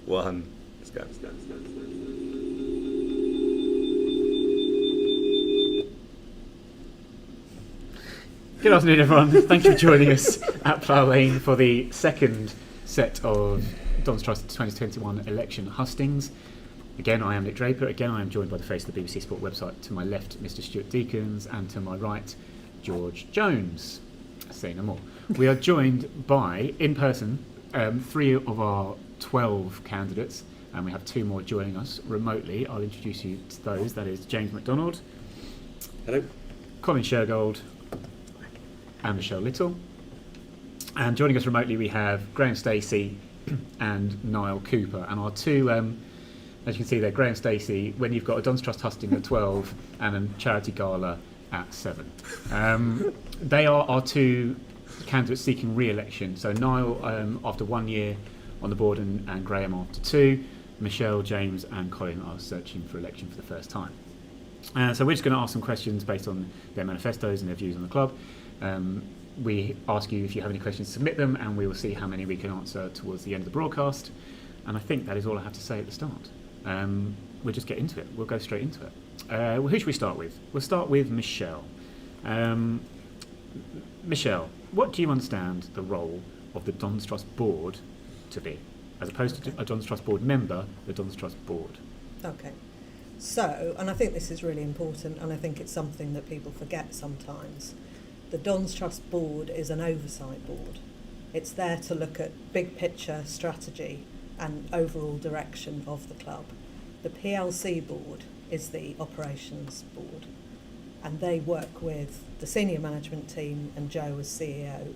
1. Let's go. Good afternoon, everyone. Thank you for joining us at Plough Lane for the second set of Don's Trust 2021 election hustings. Again, I am Nick Draper. Again, I am joined by the face of the BBC Sport website. To my left, Mr. Stuart Deacons, and to my right, George Jones. Say no more. We are joined by, in person, 3 of our 12 candidates, and we have 2 more joining us remotely. I'll introduce you to those. That is James MacDonald. Hello. Colin Shergold. And Michelle Little. And joining us remotely we have Graham Stacey and Niall Cooper. And our 2, as you can see there, Graham Stacey, when you've got a Don's Trust husting at 12 and a charity gala at 7. They are our 2 candidates seeking re-election. So Niall after 1 year on the board and Graham after 2. Michelle, James and Colin are searching for election for the first time. So we're just going to ask some questions based on their manifestos and their views on the club. We ask you if you have any questions, submit them, and we will see how many we can answer towards the end of the broadcast. And I think that is all I have to say at the start. We'll just get into it. We'll go straight into it. Who should we start with? We'll start with Michelle. Michelle, what do you understand the role of the Don's Trust board to be, as opposed to a Don's Trust board member, the Don's Trust board? Okay. So, and I think this is really important, and I think it's something that people forget sometimes. The Don's Trust board is an oversight board. It's there to look at big picture strategy and overall direction of the club. The PLC board is the operations board, and they work with the senior management team and Joe as CEO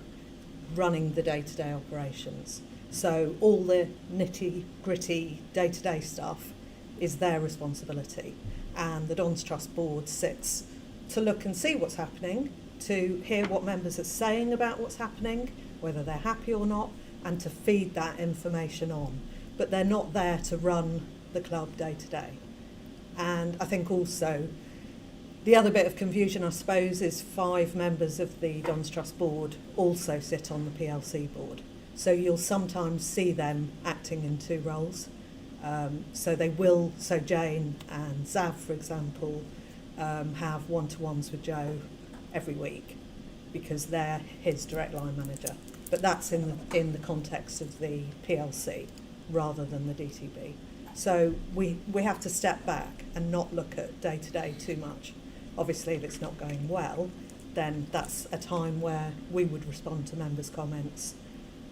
running the day-to-day operations. So all the nitty-gritty day-to-day stuff is their responsibility, and the Don's Trust board sits to look and see what's happening, to hear what members are saying about what's happening, whether they're happy or not, and to feed that information on. But they're not there to run the club day to day. And I think also the other bit of confusion, I suppose, is 5 members of the Don's Trust board also sit on the PLC board. So you'll sometimes see them acting in 2 roles. So Jane and Zav, for example, have one-to-ones with Joe every week because they're his direct line manager. But that's in the context of the PLC rather than the DTB. So we have to step back and not look at day-to-day too much. Obviously, if it's not going well, then that's a time where we would respond to members' comments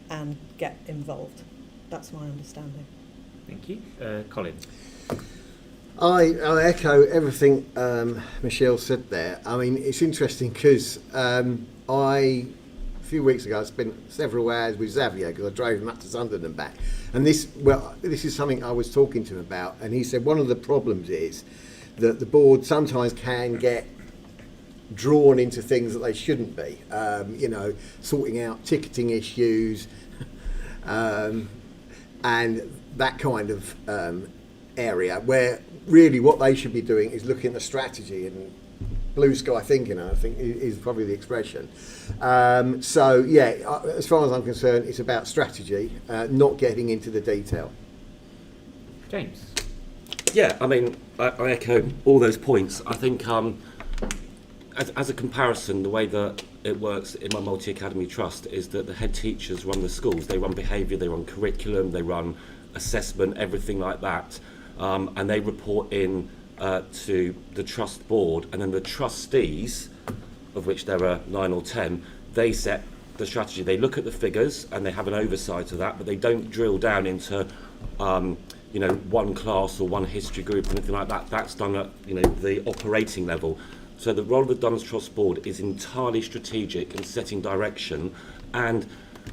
and get involved. That's my understanding. Thank you. Colin. I echo everything Michelle said there. I mean, it's interesting because a few weeks ago I spent several hours with Xavier because I drove him up to Sunderland and back. And this is something I was talking to him about, and he said one of the problems is that the board sometimes can get drawn into things that they shouldn't be. Sorting out ticketing issues and that kind of area where really what they should be doing is looking at the strategy and blue sky thinking, I think is probably the expression. As far as I'm concerned, it's about strategy, not getting into the detail. James. Yeah, I mean, I echo all those points. I think as a comparison, the way that it works in my multi-academy trust is that the head teachers run the schools. They run behaviour, they run curriculum, they run assessment, everything like that. And they report in to the trust board, and then the trustees, of which there are 9 or 10, they set the strategy. They look at the figures and they have an oversight of that, but they don't drill down into one class or one history group or anything like that. That's done at the operating level. So the role of the Don's Trust board is entirely strategic and setting direction, and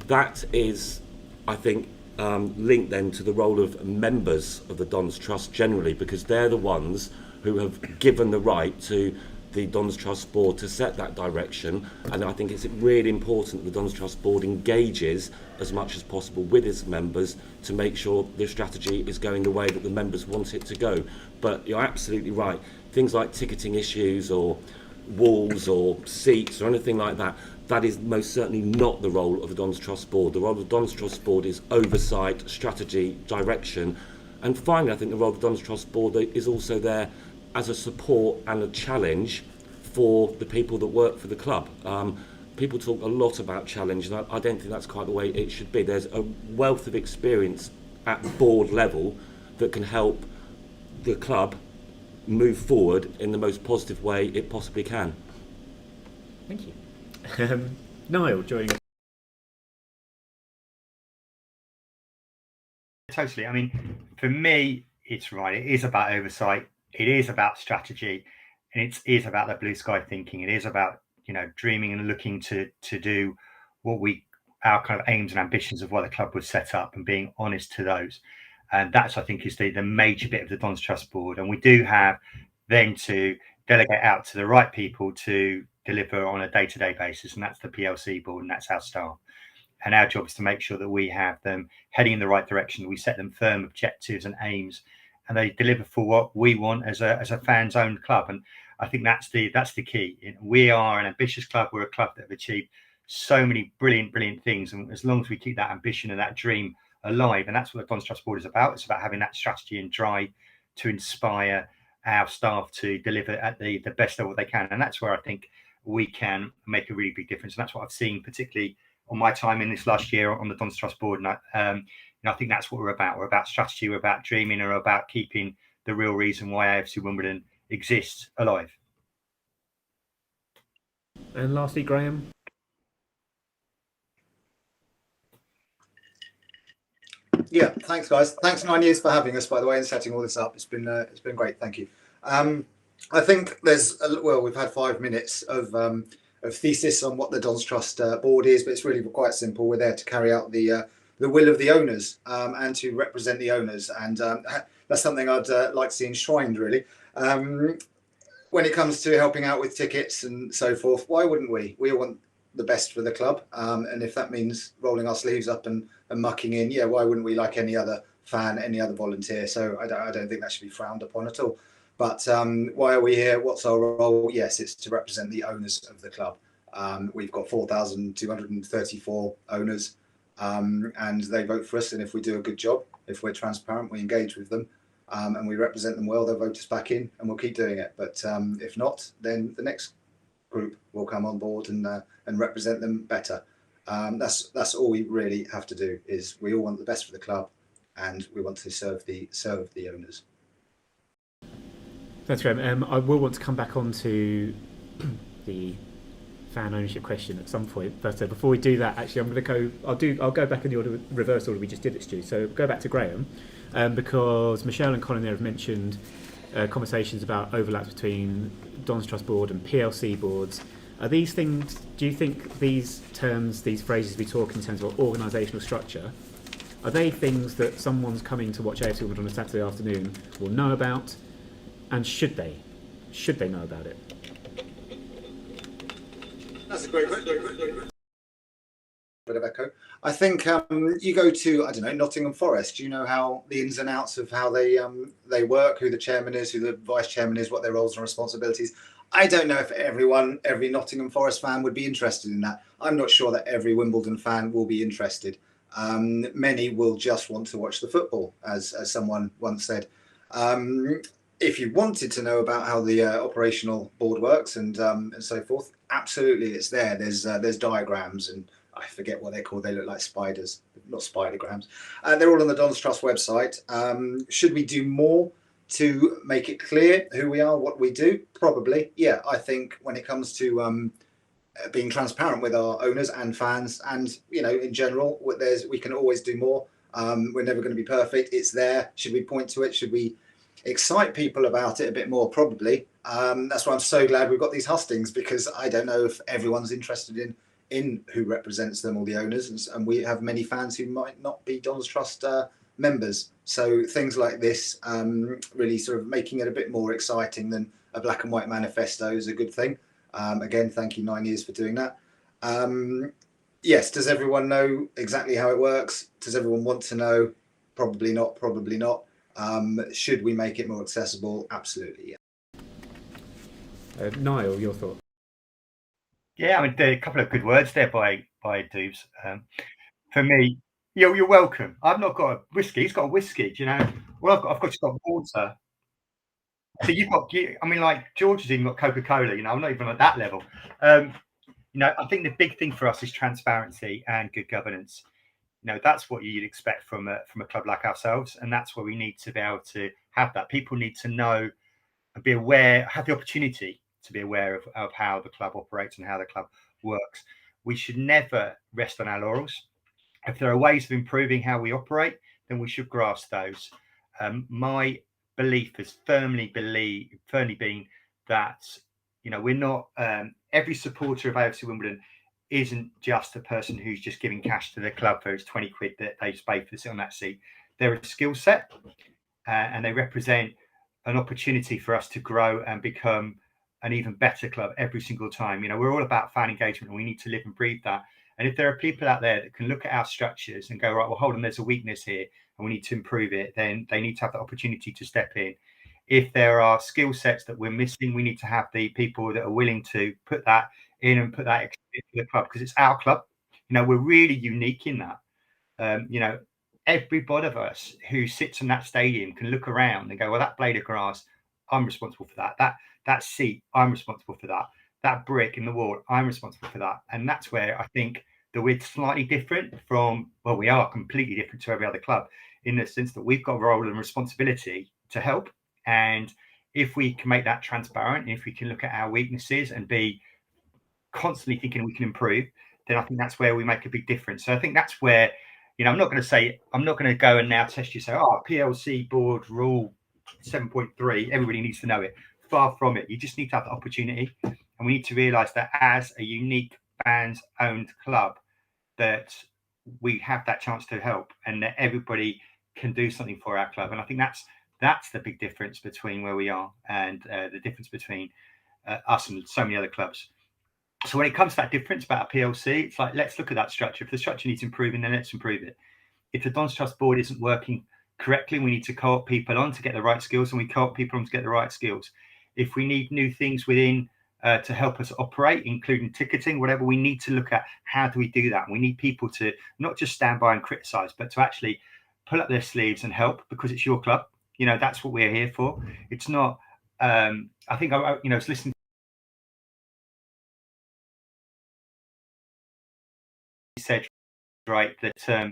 that is, I think, linked then to the role of members of the Don's Trust generally, because they're the ones who have given the right to the Don's Trust board to set that direction. And I think it's really important that the Don's Trust board engages as much as possible with its members to make sure the strategy is going the way that the members want it to go. But you're absolutely right, things like ticketing issues or walls or seats or anything like that. That is most certainly not the role of the Dons Trust Board. The role of the Dons Trust Board is oversight, strategy, direction. And finally, I think the role of the Dons Trust Board is also there as a support and a challenge for the people that work for the club. People talk a lot about challenge, and I don't think that's quite the way it should be. There's a wealth of experience at board level that can help the club move forward in the most positive way it possibly can. Thank you. Niall, joining us. Totally. I mean, for me, it's right. It is about oversight. It is about strategy, and it is about the blue sky thinking. It is about, dreaming and looking to do what our kind of aims and ambitions of why the club was set up, and being honest to those. And that's, I think, is the major bit of the Dons Trust Board. And we do have then to delegate out to the right people to deliver on a day-to-day basis, and that's the PLC board, and that's our staff. And our job is to make sure that we have them heading in the right direction. We set them firm objectives and aims, and they deliver for what we want as a fans-owned club. And I think that's the key. We are an ambitious club. We're a club that have achieved so many brilliant things. And as long as we keep that ambition and that dream alive, and that's what the Dons Trust Board is about. It's about having that strategy and drive to inspire our staff to deliver at the best level they can. And that's where I think we can make a really big difference. And that's what I've seen, particularly on my time in this last year on the Dons Trust Board. And I think that's what we're about. We're about strategy, we're about dreaming, and we're about keeping the real reason why AFC Wimbledon exists alive. And lastly, Graham. Yeah, thanks, guys. Thanks 9 years for having us, by the way, and setting all this up. It's been great. Thank you. I think we've had 5 minutes of thesis on what the Dons Trust Board is, but it's really quite simple. We're there to carry out the will of the owners and to represent the owners, and that's something I'd like to see enshrined, really. When it comes to helping out with tickets and so forth, why wouldn't we? We all want the best for the club, and if that means rolling our sleeves up and mucking in, yeah, why wouldn't we, like any other fan, any other volunteer? So I don't think that should be frowned upon at all. But why are we here? What's our role? Yes, it's to represent the owners of the club. We've got 4,234 owners, and they vote for us. And if we do a good job, if we're transparent, we engage with them, and we represent them well, they'll vote us back in, and we'll keep doing it. But if not, then the next group will come on board and represent them better. That's all we really have to do. Is we all want the best for the club, and we want to serve the owners. That's great. I will want to come back on to the fan ownership question at some point, but before we do that, actually, I'll go back in the reverse order we just did it, Stu. So go back to Graham, because Michelle and Colin there have mentioned conversations about overlaps between Dons Trust Board and PLC boards. Are these things? Do you think these terms, these phrases we talk in terms of organisational structure, are they things that someone's coming to watch AFC Wimbledon on a Saturday afternoon will know about? And should they know about it? That's a great question. Bit of echo. I think you go to, I don't know, Nottingham Forest. Do you know how the ins and outs of how they work, who the chairman is, who the vice chairman is, what their roles and responsibilities? I don't know if every Nottingham Forest fan would be interested in that. I'm not sure that every Wimbledon fan will be interested. Many will just want to watch the football, as someone once said. If you wanted to know about how the operational board works and so forth, absolutely, it's there. There's diagrams, and I forget what they're called. They look like spiders, not spidergrams. They're all on the Dons Trust website. Should we do more to make it clear who we are, what we do? Probably, yeah. I think when it comes to being transparent with our owners and fans, and in general, we can always do more. We're never going to be perfect. It's there. Should we point to it? Should we excite people about it a bit more? Probably. That's why I'm so glad we've got these hustings, because I don't know if everyone's interested in who represents them, or the owners, and we have many fans who might not be Dons Trust members. So things like this, really sort of making it a bit more exciting than a black and white manifesto, is a good thing. Again, thank you 9 years for doing that. Yes, does everyone know exactly how it works? Does everyone want to know? Probably not. Should we make it more accessible? Absolutely, yeah. Niall, your thought? Yeah, I mean, there are a couple of good words there by Doobs. For me, you're welcome. I've not got a whiskey. He's got a whiskey. Do you know? Well, I've just got water. So you've got. I mean, like George has even got Coca-Cola. You know, I'm not even at that level. You know, I think the big thing for us is transparency and good governance. You know, that's what you'd expect from a club like ourselves, and that's where we need to be able to have that. People need to know and be aware, have the opportunity to be aware of how the club operates and how the club works. We should never rest on our laurels. If there are ways of improving how we operate, then we should grasp those. My belief has firmly been that, you know, we're not every supporter of AFC Wimbledon isn't just a person who's just giving cash to the club for its 20 quid that they just pay for to sit on that seat. They're a skill set, and they represent an opportunity for us to grow and become an even better club every single time. You know, we're all about fan engagement, and we need to live and breathe that. And if there are people out there that can look at our structures and go, right, well, hold on, there's a weakness here and we need to improve it, then they need to have the opportunity to step in. If there are skill sets that we're missing, we need to have the people that are willing to put that in and put that into the club, because it's our club. You know, we're really unique in that. You know, every one of us who sits in that stadium can look around and go, well, that blade of grass, I'm responsible for that. That seat, I'm responsible for that. That brick in the wall, I'm responsible for that. And that's where I think that we're slightly different from, well, we are completely different to every other club in the sense that we've got a role and responsibility to help. And if we can make that transparent, if we can look at our weaknesses and be constantly thinking we can improve, then I think that's where we make a big difference. So I think that's where, you know, I'm not going to go and now test you, say, oh, PLC board rule 7.3, everybody needs to know it. Far from it. You just need to have the opportunity. And we need to realise that as a unique fans-owned club, that we have that chance to help and that everybody can do something for our club. And I think that's the big difference between where we are and the difference between us and so many other clubs. So when it comes to that difference about a PLC, it's like, let's look at that structure. If the structure needs improving, then let's improve it. If the Dons Trust board isn't working correctly, we need to co-op people on to get the right skills, and we co-op people on to get the right skills. If we need new things within to help us operate, including ticketing, whatever, we need to look at how do we do that. We need people to not just stand by and criticise, but to actually pull up their sleeves and help, because it's your club. You know, that's what we're here for. It's not. I think I was listening. He said, right, that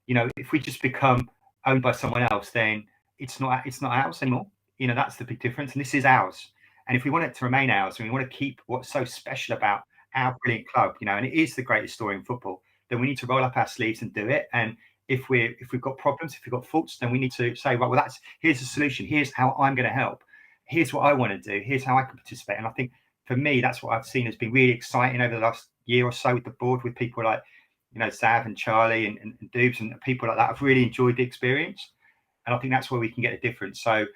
you know, if we just become owned by someone else, then it's not ours anymore. You know, that's the big difference, and this is ours. And if we want it to remain ours, and we want to keep what's so special about our brilliant club, you know, and it is the greatest story in football, then we need to roll up our sleeves and do it. And if we've got problems, if we've got faults, then we need to say, well, here's the solution. Here's how I'm going to help. Here's what I want to do. Here's how I can participate. And I think for me, that's what I've seen has been really exciting over the last year or so with the board, with people like, you know, Sav and Charlie and Doobs and people like that. I've really enjoyed the experience. And I think that's where we can get a difference. So,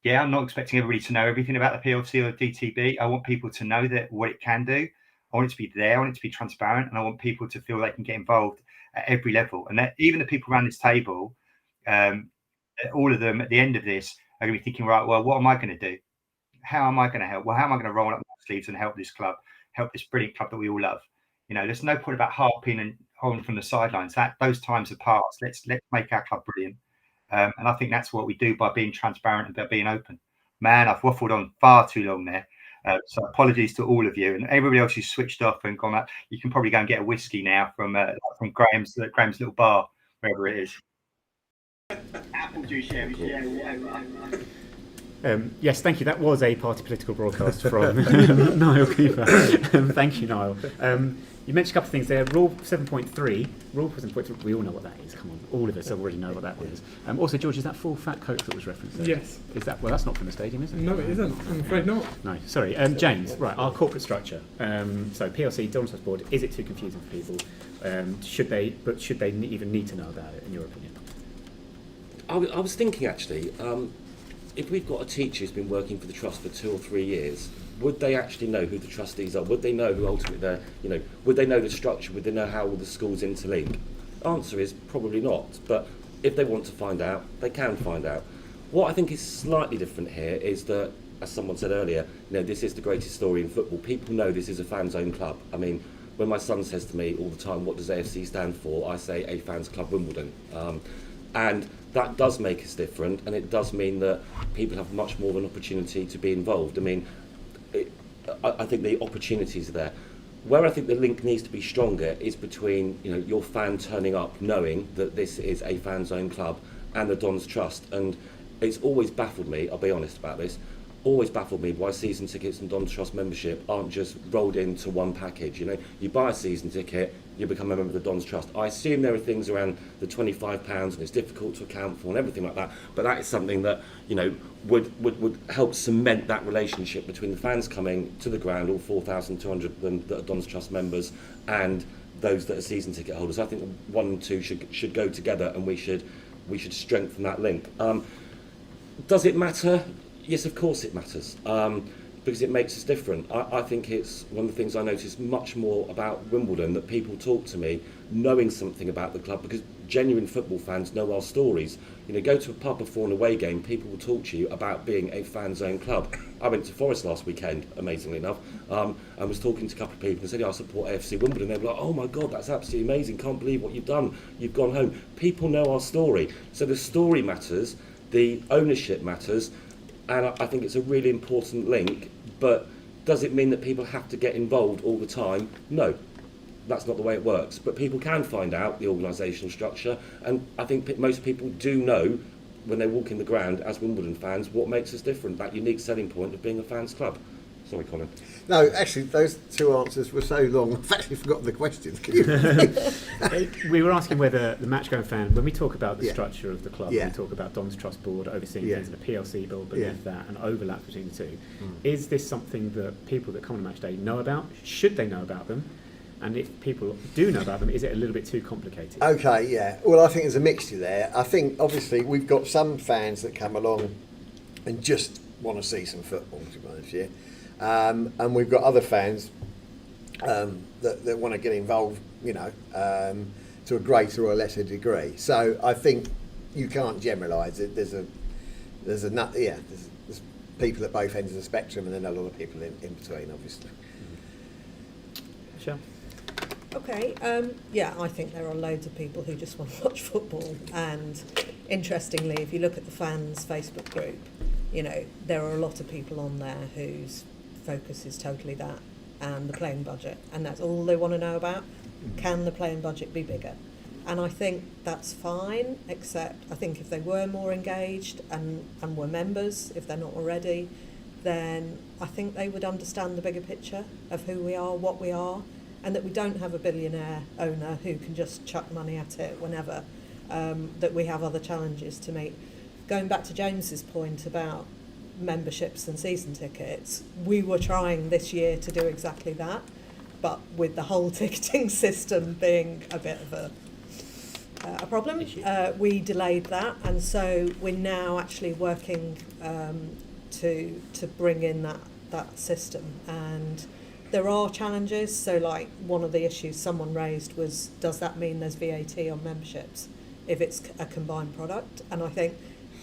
yeah, I'm not expecting everybody to know everything about the PLC or the DTB. I want people to know that what it can do. I want it to be there. I want it to be transparent. And I want people to feel they can get involved at every level. And that even the people around this table, all of them at the end of this are going to be thinking, right, well, what am I going to do? How am I going to help? Well, how am I going to roll up my sleeves and help this club, help this brilliant club that we all love? You know, there's no point about harping and holding from the sidelines. Those times have passed. Let's make our club brilliant. And I think that's what we do by being transparent and by being open. Man, I've waffled on far too long there. So apologies to all of you and everybody else who's switched off and gone up. You can probably go and get a whiskey now from Graham's little bar, wherever it is. Apple juice, Yes, thank you. That was a party political broadcast from Niall Cooper. Thank you, Niall. You mentioned a couple of things there. Rule 7.3. Rule 7.3. We all know what that is. Come on, all of us already know what that is. Also, George, is that full fat Coke that was referenced there? Yes. Is that? Well, that's not from the stadium, is it? No, it isn't. I'm afraid not. No, sorry. James, right, our corporate structure. So PLC, Dons Trust Board, is it too confusing for people? Should they even need to know about it, in your opinion? I was thinking, actually, if we've got a teacher who's been working for the trust for 2 or 3 years, would they actually know who the trustees are? Would they know who ultimately they're, would they know the structure? Would they know how all the schools interlink? Answer is probably not, but if they want to find out, they can find out. What I think is slightly different here is that as someone said earlier, this is the greatest story in football. People know this is a fans owned club. I mean, when my son says to me all the time, what does AFC stand for? I say A Fans Club Wimbledon. And that does make us different, and it does mean that people have much more of an opportunity to be involved. I mean, I think the opportunities are there. Where I think the link needs to be stronger is between your fan turning up knowing that this is a fans owned club and the Dons Trust. And it's always baffled me, I'll be honest about this, always baffled me why season tickets and Dons Trust membership aren't just rolled into one package. You buy a season ticket, you become a member of the Dons Trust. I assume there are things around the £25 and it's difficult to account for and everything like that, but that is something that would help cement that relationship between the fans coming to the ground, all 4,200 of them that are Dons Trust members, and those that are season ticket holders. I think one and two should go together, and we should strengthen that link. Does it matter? Yes, of course it matters, because it makes us different. I think it's one of the things I notice much more about Wimbledon, that people talk to me knowing something about the club, because genuine football fans know our stories. Go to a pub before an away game, people will talk to you about being a fan-owned club. I went to Forest last weekend, amazingly enough, and was talking to a couple of people and said, I support AFC Wimbledon. They were like, oh my God, that's absolutely amazing, can't believe what you've done, you've gone home. People know our story. So the story matters, the ownership matters, and I think it's a really important link. But does it mean that people have to get involved all the time? No, that's not the way it works. But people can find out the organisational structure, and I think most people do know when they walk in the ground as Wimbledon fans what makes us different, that unique selling point of being a fans club. Sorry, Colin. No, actually, those two answers were so long, I've actually forgotten the questions. Can you We were asking whether the match-going fan, when we talk about the Yeah. structure of the club, Yeah. we talk about Dons Trust Board overseeing Yeah. things and a PLC build beneath Yeah. that, and overlap between the two. Is this something that people that come on match day know about? Should they know about them? And if people do know about them, is it a little bit too complicated? Okay, yeah. Well, I think there's a mixture there. I think, obviously, we've got some fans that come along and just want to see some football, to be honest, yeah. And we've got other fans that want to get involved, to a greater or lesser degree. So I think you can't generalise it. There's people at both ends of the spectrum, and then a lot of people in between, obviously. Michelle? Okay, I think there are loads of people who just want to watch football, and interestingly, if you look at the fans Facebook group, there are a lot of people on there whose focus is totally that and the playing budget, and that's all they want to know about. Can the playing budget be bigger? And I think that's fine, except I think if they were more engaged and were members, if they're not already, then I think they would understand the bigger picture of who we are, what we are, and that we don't have a billionaire owner who can just chuck money at it whenever, that we have other challenges to meet. Going back to James's point about memberships and season tickets, we were trying this year to do exactly that, but with the whole ticketing system being a bit of a problem, we delayed that, and so we're now actually working to bring in that system. And there are challenges. So like one of the issues someone raised was, does that mean there's VAT on memberships if it's a combined product? And I think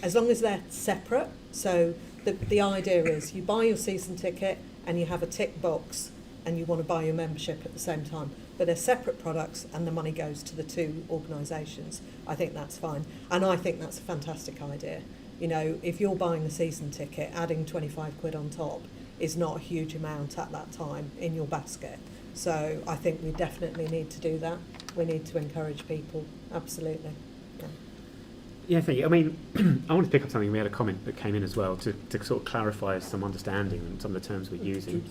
as long as they're separate, so the idea is you buy your season ticket and you have a tick box and you want to buy your membership at the same time, but they're separate products and the money goes to the two organisations. I think that's fine, and I think that's a fantastic idea. If you're buying the season ticket, adding 25 quid on top is not a huge amount at that time in your basket. So I think we definitely need to do that. We need to encourage people, absolutely. Yeah, thank you. I mean, I want to pick up something. We had a comment that came in as well to sort of clarify some understanding and some of the terms we're using.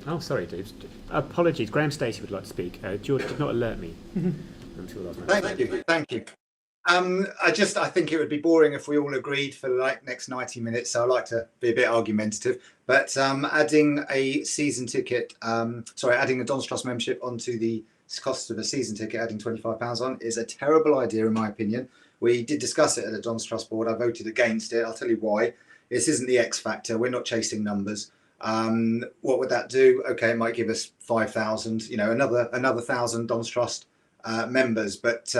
Oh, sorry, Dave. Apologies. Graham Stacey would like to speak. George did not alert me. I'm sure that's Thank you. I think it would be boring if we all agreed for the next 90 minutes. So I like to be a bit argumentative. But adding a season ticket, adding a Dons Trust membership onto the cost of a season ticket, adding £25 on, is a terrible idea in my opinion. We did discuss it at the Dons Trust board. I voted against it. I'll tell you why. This isn't the X factor. We're not chasing numbers. What would that do? Okay, it might give us 5,000. Another 1,000 Dons Trust members. But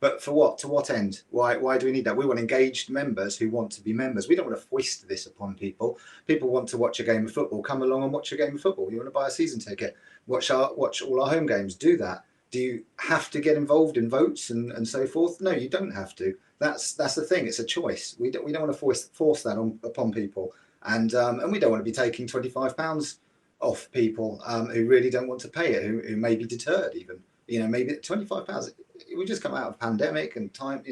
But for what? To what end? Why do we need that? We want engaged members who want to be members. We don't want to foist this upon people. People want to watch a game of football. Come along and watch a game of football. You want to buy a season ticket? Watch all our home games. Do that. Do you have to get involved in votes and so forth? No, you don't have to. That's the thing. It's a choice. We don't want to force that upon people. And we don't want to be taking £25 off people who really don't want to pay it, who may be deterred even. Maybe £25. We just come out of a pandemic and time,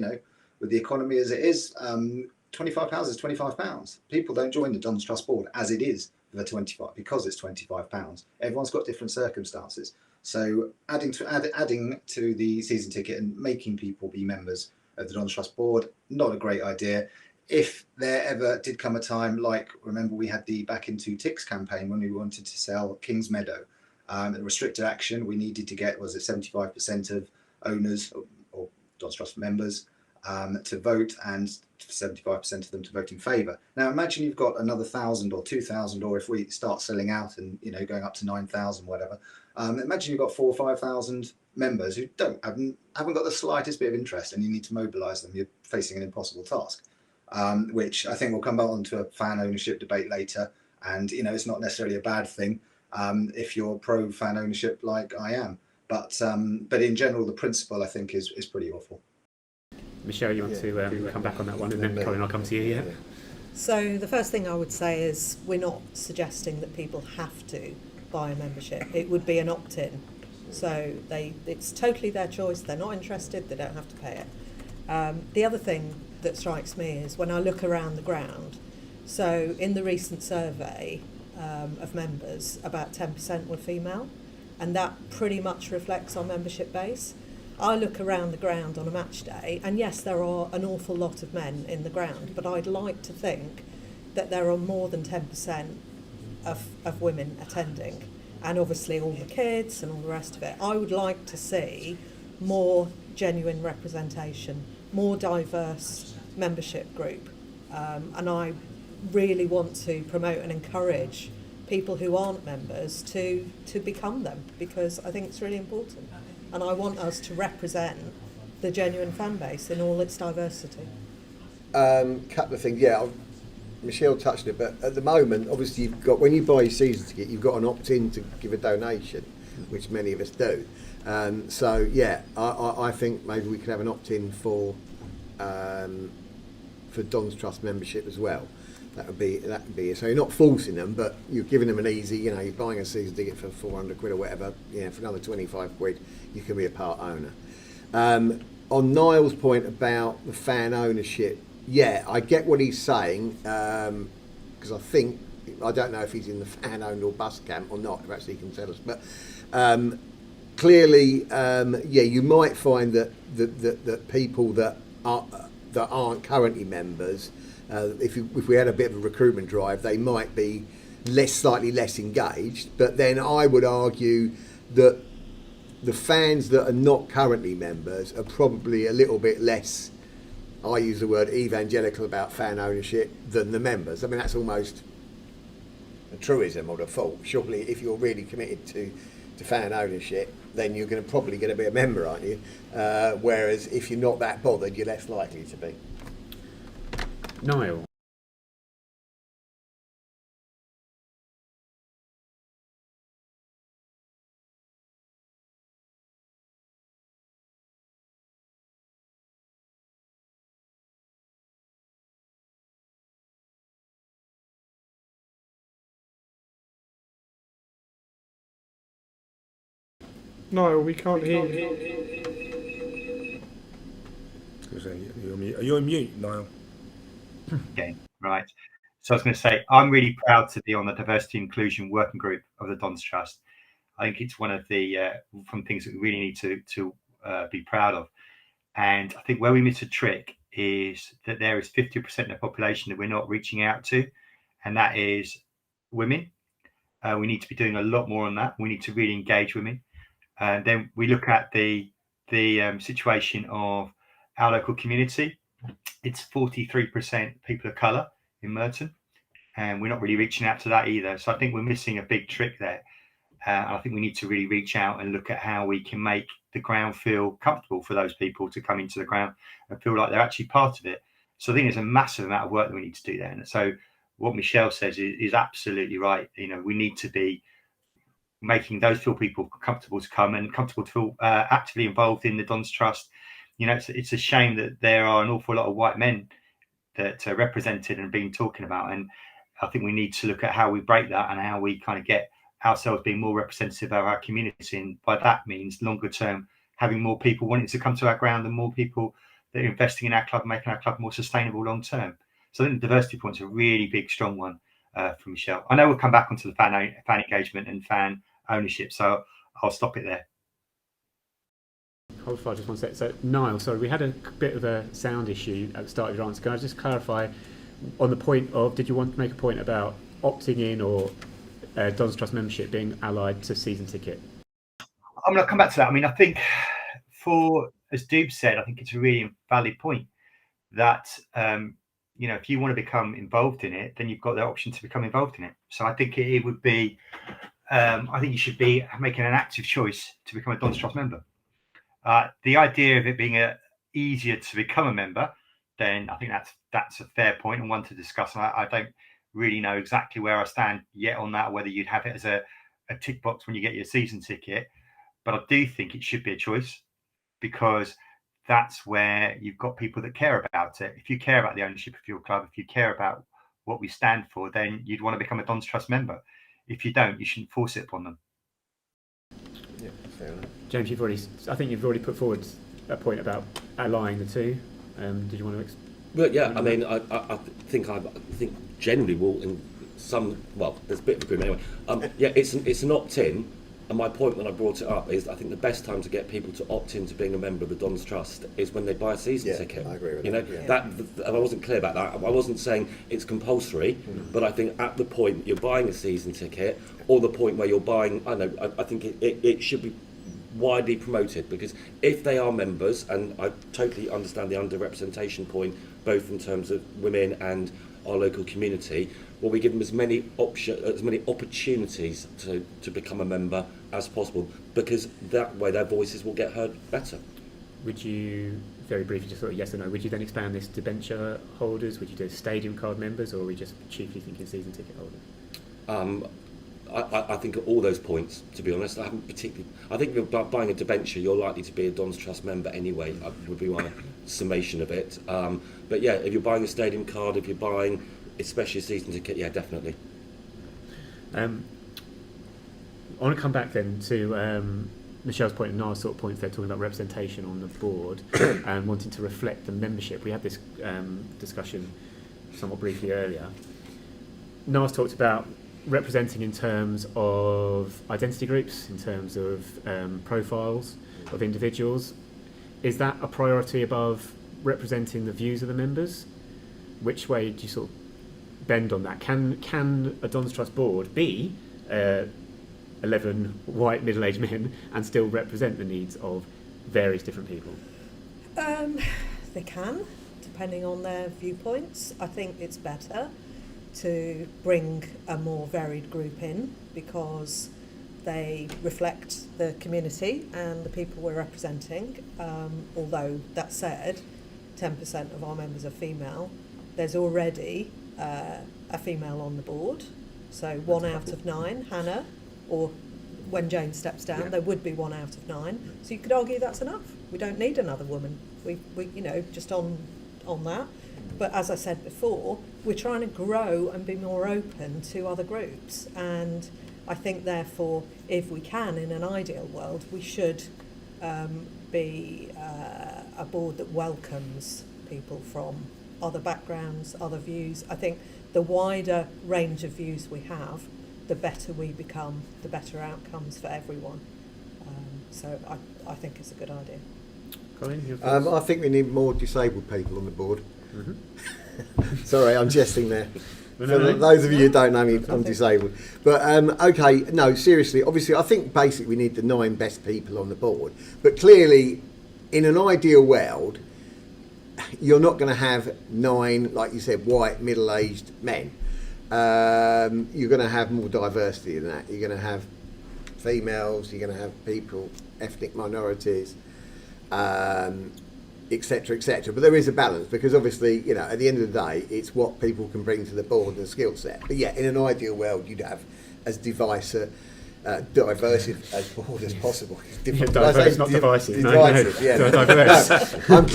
with the economy as it is, £25 is £25. People don't join the Dons Trust Board as it is for 25 because it's £25. Everyone's got different circumstances. So adding to the season ticket and making people be members of the Dons Trust Board, not a great idea. If there ever did come a time, like remember we had the Back Into Ticks campaign when we wanted to sell Kings Meadow, restricted action, we needed to get 75% of owners or Dons Trust members to vote and 75% of them to vote in favour. Now imagine you've got another 1,000 or 2,000, or if we start selling out and going up to 9,000, whatever. Imagine you've got 4,000 or 5,000 members who haven't got the slightest bit of interest, and you need to mobilise them. You're facing an impossible task, which I think we'll come on to a fan ownership debate later. And it's not necessarily a bad thing if you're pro fan ownership like I am. But in general, the principle I think is pretty awful. Michelle, you want to come back on that one, and then Colin, I'll come to you. Yeah. So the first thing I would say is we're not suggesting that people have to buy a membership. It would be an opt-in. So it's totally their choice. They're not interested, they don't have to pay it. The other thing that strikes me is when I look around the ground, so in the recent survey of members, about 10% were female, and that pretty much reflects our membership base. I look around the ground on a match day, and yes, there are an awful lot of men in the ground, but I'd like to think that there are more than 10% of women attending, and obviously all the kids and all the rest of it. I would like to see more genuine representation, more diverse membership group, and I really want to promote and encourage people who aren't members to become them, because I think it's really important, and I want us to represent the genuine fan base in all its diversity. Couple of things, Michelle touched it, but at the moment, obviously, you've got, when you buy your season ticket, you've got an opt-in to give a donation, which many of us do. I think maybe we could have an opt-in for Dons Trust membership as well. That would be it. So you're not forcing them, but you're giving them an easy, you're buying a season ticket for 400 quid or whatever, for another 25 quid, you can be a part owner. On Niall's point about the fan ownership, I get what he's saying, because I don't know if he's in the fan owned or bus camp or not, if actually he can tell us, but clearly, you might find that people that aren't currently members, if we had a bit of a recruitment drive, they might be slightly less engaged. But then I would argue that the fans that are not currently members are probably a little bit less, I use the word evangelical about fan ownership, than the members. I mean, that's almost a truism, I would have thought. Surely if you're really committed to fan ownership, then you're going to probably going to be a member, aren't you? Whereas if you're not that bothered, you're less likely to be. Niall. Niall, we can't hear you. Are you on mute, Niall? Okay, right. So I was going to say, I'm really proud to be on the Diversity and Inclusion Working Group of the Dons Trust. I think it's one of the from things that we really need to be proud of. And I think where we miss a trick is that there is 50% of the population that we're not reaching out to, and that is women. We need to be doing a lot more on that. We need to really engage women. And then we look at the situation of our local community. It's 43% people of colour in Merton, and we're not really reaching out to that either. So I think we're missing a big trick there. And I think we need to really reach out and look at how we can make the ground feel comfortable for those people to come into the ground and feel like they're actually part of it. So I think there's a massive amount of work that we need to do there. And so what Michelle says is absolutely right. We need to be making those people comfortable to come and comfortable to feel actively involved in the Dons Trust. It's a shame that there are an awful lot of white men that are represented and being talking about. And I think we need to look at how we break that and how we kind of get ourselves being more representative of our community. And by that means, longer term, having more people wanting to come to our ground and more people that are investing in our club, making our club more sustainable long term. So I think the diversity point's a really big, strong one from Michelle. I know we'll come back onto the fan engagement and fan ownership, so I'll stop it there. Hold fire just one sec. So, Niall, sorry, we had a bit of a sound issue at the start of your answer. Can I just clarify on the point of, did you want to make a point about opting in or Dons Trust membership being allied to season ticket? I'm going to come back to that. I mean, I think as Doob said, I think it's a really valid point that, if you want to become involved in it, then you've got the option to become involved in it. So I think it would be, I think you should be making an active choice to become a Dons Trust member. The idea of it being easier to become a member, then I think that's a fair point and one to discuss. And I don't really know exactly where I stand yet on that, whether you'd have it as a tick box when you get your season ticket. But I do think it should be a choice, because that's where you've got people that care about it. If you care about the ownership of your club, if you care about what we stand for, then you'd want to become a Dons Trust member. If you don't, you shouldn't force it upon them. Yeah, fair enough. James, I think you've already put forward a point about allying the two. Did you want to? Well, yeah. I mean, I think generally we'll in some. Well, there's a bit of agreement anyway. Yeah, it's an opt-in. And my point when I brought it up is I think the best time to get people to opt into being a member of the Dons Trust is when they buy a season ticket. I agree with that. I wasn't clear about that. I wasn't saying it's compulsory, but I think at the point you're buying a season ticket, or the point where you're buying, I think it should be widely promoted, because if they are members, and I totally understand the underrepresentation point, both in terms of women and our local community, well, we give them as many opportunities to become a member as possible, because that way their voices will get heard better. Would you, very briefly, just sort of yes or no, would you then expand this to debenture holders? Would you do stadium card members, or are we just chiefly thinking season ticket holders? I think at all those points, to be honest, I think if you're buying a debenture, you're likely to be a Dons Trust member anyway, would be my summation of it. But yeah, if you're buying a stadium card, if you're buying especially a season ticket, yeah, definitely. I want to come back then to Michelle's point and Niall's sort of points there, talking about representation on the board and wanting to reflect the membership. We had this discussion somewhat briefly earlier. Niall's talked about representing in terms of identity groups, in terms of profiles of individuals. Is that a priority above representing the views of the members? Which way do you sort of bend on that? Can a Dons Trust board be 11 white middle-aged men and still represent the needs of various different people? They can, depending on their viewpoints. I think it's better to bring a more varied group in, because they reflect the community and the people we're representing. Although, that said, 10% of our members are female. There's already a female on the board, so 1 out of 9, Hannah, or when Jane steps down, there would be 1 out of 9. So you could argue that's enough. We don't need another woman. We just on that. But as I said before, we're trying to grow and be more open to other groups. And I think, therefore, if we can, in an ideal world, we should be a board that welcomes people from other backgrounds, other views. I think the wider range of views we have, the better we become, the better outcomes for everyone. So I think it's a good idea. Colin, your thoughts? I think we need more disabled people on the board. Sorry, I'm jesting there. For those of you who don't know me, I'm disabled. But okay, no, seriously, obviously I think basically we need the 9 best people on the board. But clearly, in an ideal world, you're not going to have 9, like you said, white, middle-aged men. You're going to have more diversity than that. You're going to have females, you're going to have people, ethnic minorities, etc., etc. But there is a balance, because obviously, you know, at the end of the day, it's what people can bring to the board and skill set. But yeah, in an ideal world, you'd have as diverse as board as possible. Diverse, not divisive. Divisive, no. yeah. Diverse. No, I'm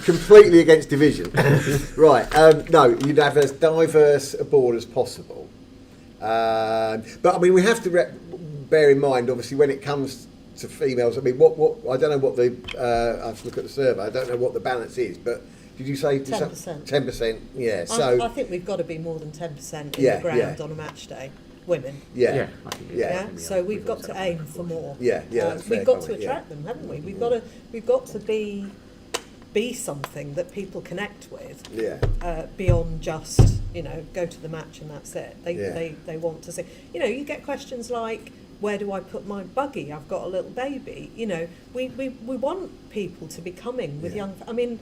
completely against division. Right, no, you'd have as diverse a board as possible. But I mean, we have to bear in mind, obviously, when it comes to females, I mean, what I don't know what the, I have to look at the survey, I don't know what the balance is, but did you say 10%? 10%, yeah. So I think we've got to be more than 10% in Yeah, the ground yeah. on a match day. Women. yeah, I think Yeah. So we've got to aim for more. Yeah, that's fair we've got to comment, attract them, haven't we? We've got to be something that people connect with. yeah, Beyond just, you know, go to the match and that's it. Yeah. They want to see. You know, you get questions like, where do I put my buggy? I've got a little baby. You know, we want people to be coming with Yeah. young. I mean,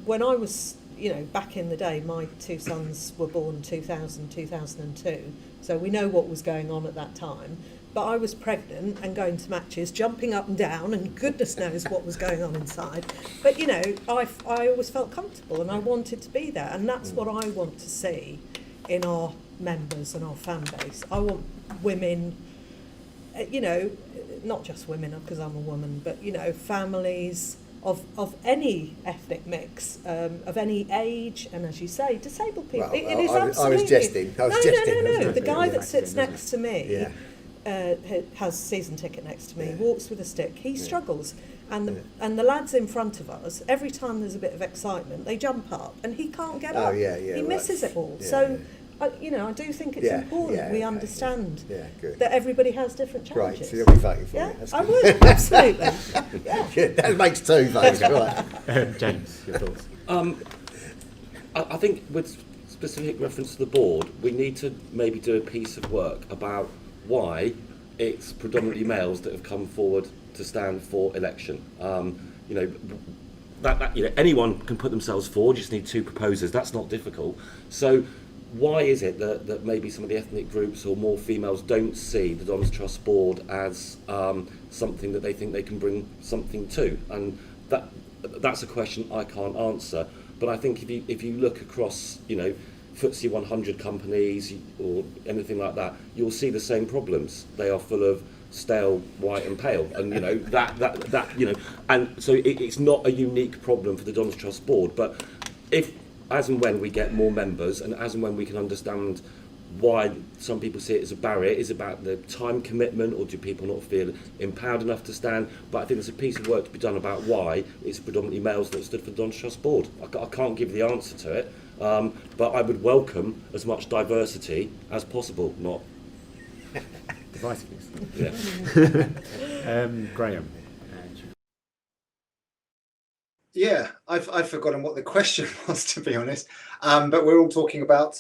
when I was, you know, back in the day, my two sons were born 2000, 2002. So we know what was going on at that time. But I was pregnant and going to matches, jumping up and down, and goodness knows what was going on inside. But, you know, I always felt comfortable and I wanted to be there. And that's what I want to see in our members and our fan base. I want women, you know, not just women, because I'm a woman, but, you know, families of any ethnic mix, of any age, and as you say, disabled people. Well, It is I absolutely... was jesting. No. wasn't The it? guy Yeah. that sits next to me Yeah. has season ticket next to me, Yeah. walks with a stick. He struggles. And the lads in front of us, every time there's a bit of excitement, they jump up, and he can't get Oh, up. yeah, He well, misses it all. yeah, So, you know, I do think it's Yeah, important yeah, we okay, understand yeah, good. that everybody has different Great, challenges. so you'll be voting for Yeah, me. That's I good. would, absolutely. Yeah. Good, that makes two votes, right. James, your thoughts? I think with specific reference to the board, we need to maybe do a piece of work about why it's predominantly males that have come forward to stand for election. You know, that you know, anyone can put themselves forward. You just need two proposers. That's not difficult. So, why is it that maybe some of the ethnic groups or more females don't see the Dons Trust Board as something that they think they can bring something to? And that's a question I can't answer. But I think if you look across, you know, FTSE 100 companies or anything like that, you'll see the same problems. They are full of stale, white and pale, and you know that you know, and so it's not a unique problem for the Dons Trust Board. But if, as and when we get more members, and as and when we can understand why some people see it as a barrier, is about the time commitment, or do people not feel empowered enough to stand? But I think there's a piece of work to be done about why it's predominantly males that stood for the Dons Trust Board. I can't give the answer to it, but I would welcome as much diversity as possible, not Divisiveness. yeah. Graham. Yeah, I've forgotten what the question was, to be honest. But we're all talking about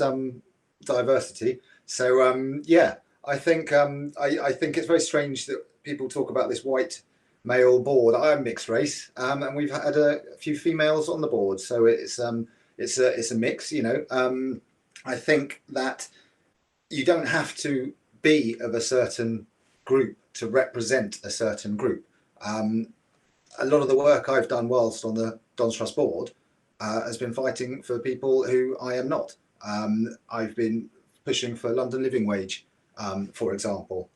diversity. So yeah, I think I think it's very strange that people talk about this white male board. I'm mixed race, and we've had a few females on the board, so it's a mix. You know, I think that you don't have to be of a certain group to represent a certain group. A lot of the work I've done whilst on the Dons Trust Board has been fighting for people who I am not. I've been pushing for London living wage, for example.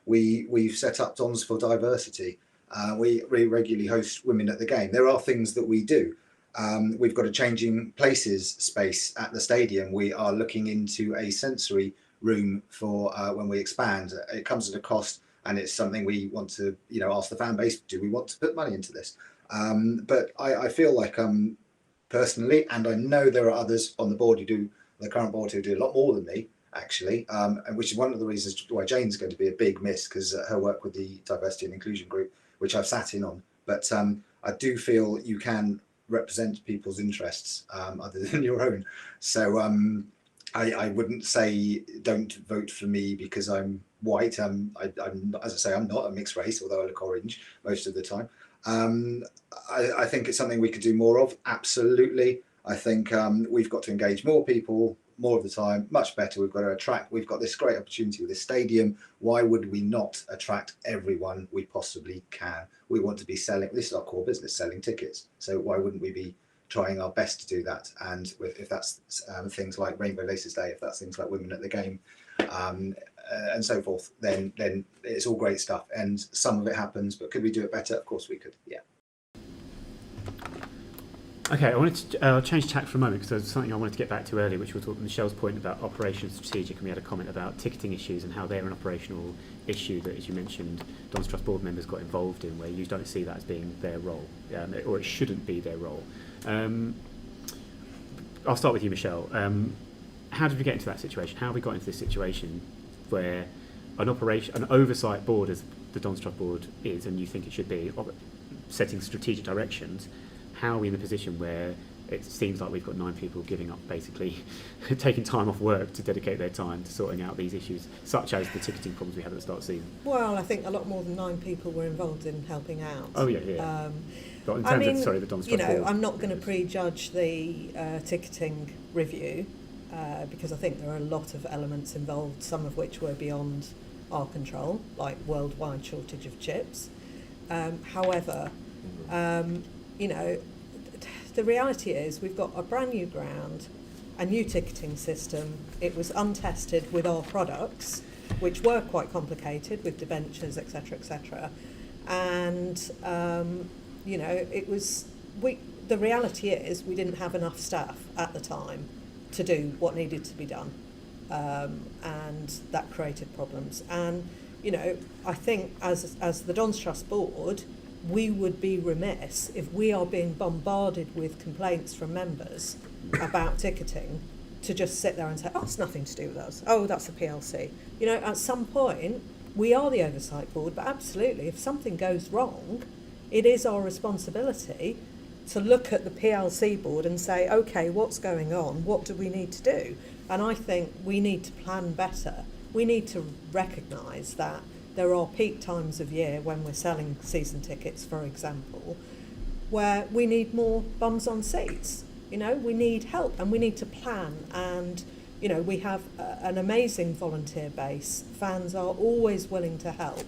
We've set up Dons for Diversity. We regularly host women at the game. There are things that we do. We've got a changing places space at the stadium. We are looking into a sensory room for when we expand. It comes at a cost, and it's something we want to, you know, ask the fan base, do we want to put money into this? But I feel like personally, and I know there are others on the board who do, the current board, who do a lot more than me, actually, and which is one of the reasons why Jane's going to be a big miss, because her work with the diversity and inclusion group, which I've sat in on. But I do feel you can represent people's interests other than your own. So I wouldn't say don't vote for me because I'm white. I'm, as I say, I'm not a mixed race, although I look orange most of the time. I think it's something we could do more of. Absolutely. I think we've got to engage more people more of the time, much better. We've got this great opportunity with this stadium. Why would we not attract everyone we possibly can? We want to be selling, this is our core business, selling tickets. So why wouldn't we be trying our best to do that? And if that's things like Rainbow Laces Day, if that's things like Women at the Game, and so forth, then it's all great stuff. And some of it happens, but could we do it better? Of course we could, yeah. Okay, I wanted to change tack for a moment because there's something I wanted to get back to earlier, which was Michelle's point about operations strategic, and we had a comment about ticketing issues and how they're an operational issue that, as you mentioned, Don's Trust board members got involved in, where you don't see that as being their role, or it shouldn't be their role. I'll start with you, Michelle. How did we get into that situation? How have we got into this situation where an oversight board, as the Don's Trust board is, and you think it should be, setting strategic directions? How are we in the position where it seems like we've got 9 people giving up, basically taking time off work to dedicate their time to sorting out these issues, such as the ticketing problems we had at the start of the season? Well, I think a lot more than 9 people were involved in helping out. Oh yeah. But in terms of the Don's Trust board, I'm not going to prejudge the ticketing review because I think there are a lot of elements involved, some of which were beyond our control, like worldwide shortage of chips. However, the reality is we've got a brand new ground, a new ticketing system. It was untested with our products, which were quite complicated with debentures, etc., and the reality is we didn't have enough staff at the time to do what needed to be done, and that created problems. And I think as the Don's Trust board, we would be remiss if we are being bombarded with complaints from members about ticketing to just sit there and say, oh, it's nothing to do with us. Oh, that's the PLC. At some point, we are the oversight board, but absolutely, if something goes wrong, it is our responsibility to look at the PLC board and say, okay, what's going on? What do we need to do? And I think we need to plan better. We need to recognise that there are peak times of year when we're selling season tickets, for example, where we need more bums on seats. We need help and we need to plan. And, we have an amazing volunteer base. Fans are always willing to help.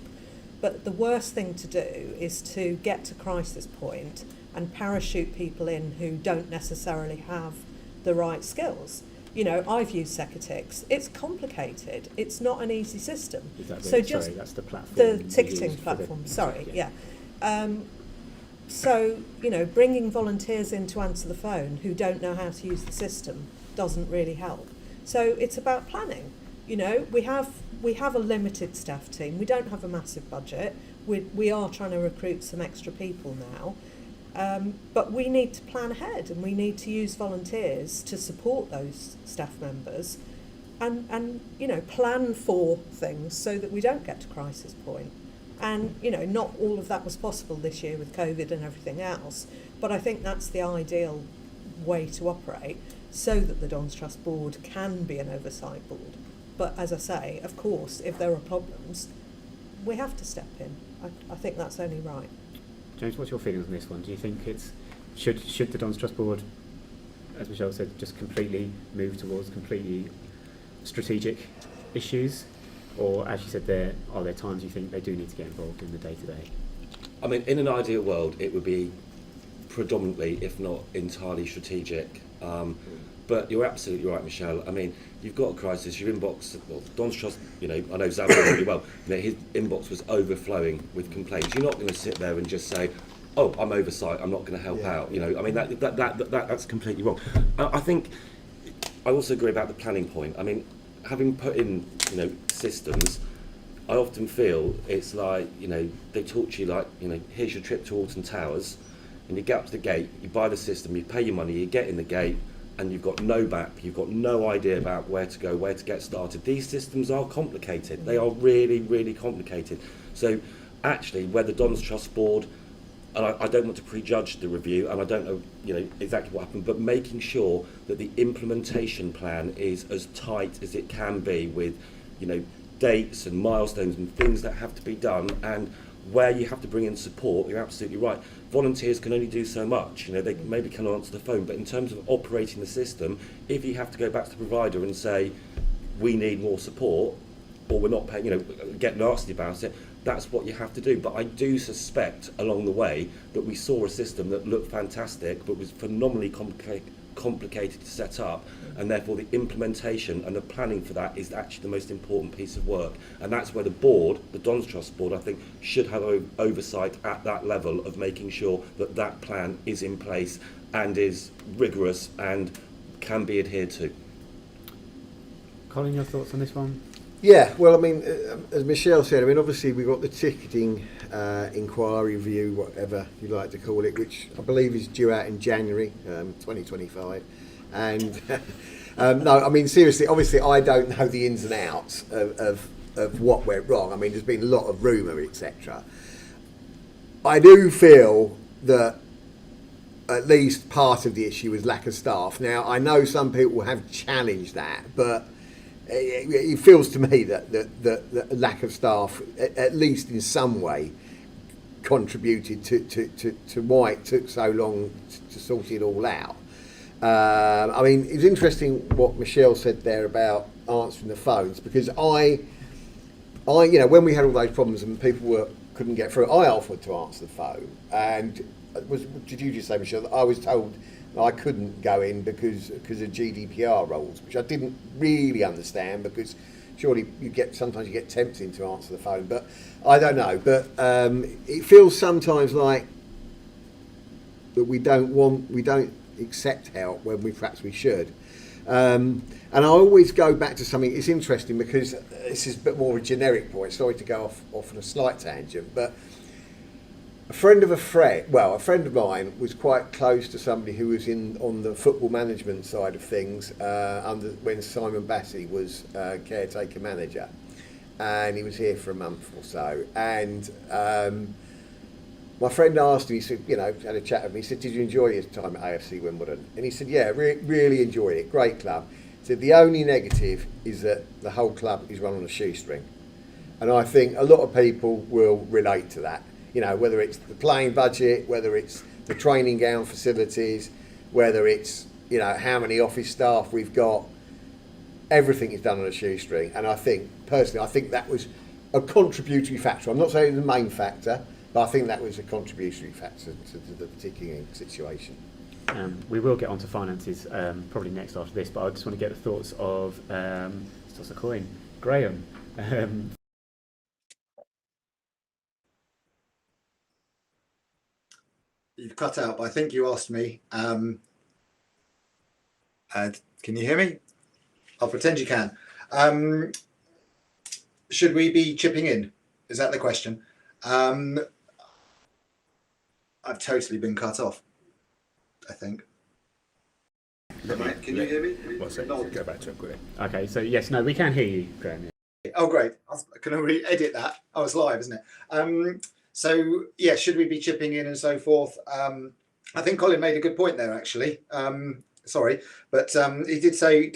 But the worst thing to do is to get to crisis point and parachute people in who don't necessarily have the right skills. I've used Secotix. It's complicated. It's not an easy system. That's the platform. The ticketing platform. Bringing volunteers in to answer the phone who don't know how to use the system doesn't really help. So it's about planning. We have a limited staff team. We don't have a massive budget. We are trying to recruit some extra people now. But we need to plan ahead, and we need to use volunteers to support those staff members and plan for things so that we don't get to crisis point. And, not all of that was possible this year with COVID and everything else, but I think that's the ideal way to operate so that the Don's Trust board can be an oversight board. But as I say, of course, if there are problems, we have to step in. I think that's only right. James, what's your feelings on this one? Do you think should the Don's Trust board, as Michelle said, just completely move towards completely strategic issues, or as you said, are there times you think they do need to get involved in the day-to-day? I mean, in an ideal world, it would be predominantly, if not entirely, strategic. But you're absolutely right, Michelle. I mean, you've got a crisis. Your inbox, Don's Trust, I know Xavier really well. His inbox was overflowing with complaints. You're not going to sit there and just say, "Oh, I'm oversight. I'm not going to help out." I mean, that's completely wrong. I think I also agree about the planning point. I mean, having put in, systems, I often feel it's like, they talk to you like, here's your trip to Alton Towers, and you get up to the gate, you buy the system, you pay your money, you get in the gate, and you've got no map, you've got no idea about where to go, where to get started. These systems are complicated. They are really, really complicated. So actually, where the Don's Trust board, and I don't want to prejudge the review, and I don't know, exactly what happened, but making sure that the implementation plan is as tight as it can be with, dates and milestones and things that have to be done. And where you have to bring in support, you're absolutely right. Volunteers can only do so much. You know, they maybe can answer the phone, but in terms of operating the system, if you have to go back to the provider and say, we need more support, or we're not paying, you know, get nasty about it, that's what you have to do. But I do suspect along the way that we saw a system that looked fantastic, but was phenomenally complicated to set up, and therefore the implementation and the planning for that is actually the most important piece of work. And that's where the board, the Dons Trust board, I think should have oversight at that level of making sure that that plan is in place and is rigorous and can be adhered to. Colin, your thoughts on this one? Yeah, well, I mean, as Michelle said, I mean, obviously we've got the ticketing inquiry review, whatever you like to call it, which I believe is due out in January 2025. And no, I mean, seriously, obviously I don't know the ins and outs of what went wrong. I mean, there's been a lot of rumour, etc. I do feel that at least part of the issue was lack of staff. Now, I know some people have challenged that, but it feels to me that the lack of staff, at least in some way, contributed to why it took so long to sort it all out. I mean, it's interesting what Michelle said there about answering the phones, because I, you know, when we had all those problems and people couldn't get through, I offered to answer the phone, and did you just say, Michelle, that I was told I couldn't go in because of GDPR rules, which I didn't really understand, because surely sometimes you get tempted to answer the phone, but I don't know. But it feels sometimes like that we don't accept help when perhaps we should. And I always go back to something. It's interesting because this is a bit more of a generic point. Sorry to go off on a slight tangent, but a friend of mine was quite close to somebody who was on the football management side of things when Simon Bassey was caretaker manager, and he was here for a month or so. And my friend asked him, he said, you know, had a chat with me. He said, "Did you enjoy your time at AFC Wimbledon?" And he said, "Yeah, really enjoyed it. Great club." He said, "The only negative is that the whole club is run on a shoestring," and I think a lot of people will relate to that. You know, whether it's the playing budget, whether it's the training ground facilities, whether it's, you know, how many office staff we've got, everything is done on a shoestring. And I think, personally, that was a contributory factor. I'm not saying it's the main factor, but I think that was a contributory factor to the ticketing situation. We will get onto finances probably next after this, but I just want to get the thoughts of, toss a coin, Graham. You've cut out, but I think you asked me. Can you hear me? I'll pretend you can. Should we be chipping in? Is that the question? I've totally been cut off, I think. Can you hear me? One second, go back to it quickly. Okay, so yes, no, we can hear you, Graham. Oh, great. Can I re-edit that? Oh, it's live, isn't it? So, yeah, should we be chipping in and so forth? I think Colin made a good point there, actually. Sorry, but he did say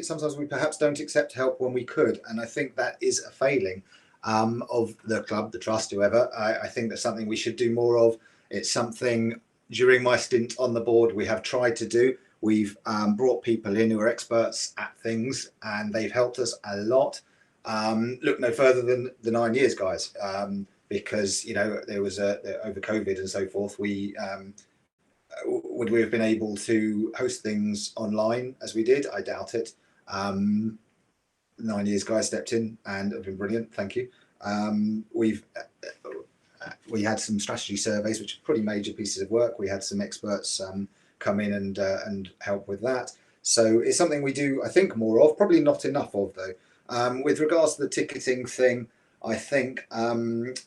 sometimes we perhaps don't accept help when we could. And I think that is a failing of the club, the trust, whoever. I think that's something we should do more of. It's something during my stint on the board we have tried to do. We've brought people in who are experts at things, and they've helped us a lot. Look no further than the 9 years, guys. Because, you know, there was over COVID and so forth, would we have been able to host things online as we did? I doubt it. 9 years guys stepped in and have been brilliant. Thank you. We had some strategy surveys, which are pretty major pieces of work. We had some experts come in and help with that. So it's something we do, I think, more of, probably not enough of though. With regards to the ticketing thing, I think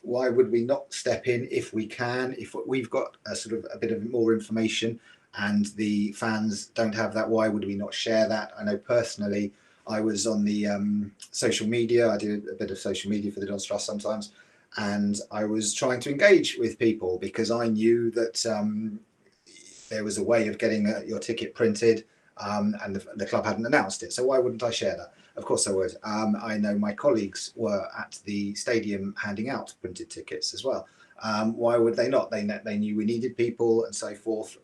why would we not step in if we can? If we've got a bit of more information and the fans don't have that, why would we not share that? I know personally, I was on the social media. I do a bit of social media for the Dons Trust sometimes, and I was trying to engage with people because I knew that there was a way of getting your ticket printed, and the club hadn't announced it. So why wouldn't I share that? Of course I would. I know my colleagues were at the stadium handing out printed tickets as well. Why would they not? They knew we needed people and so forth.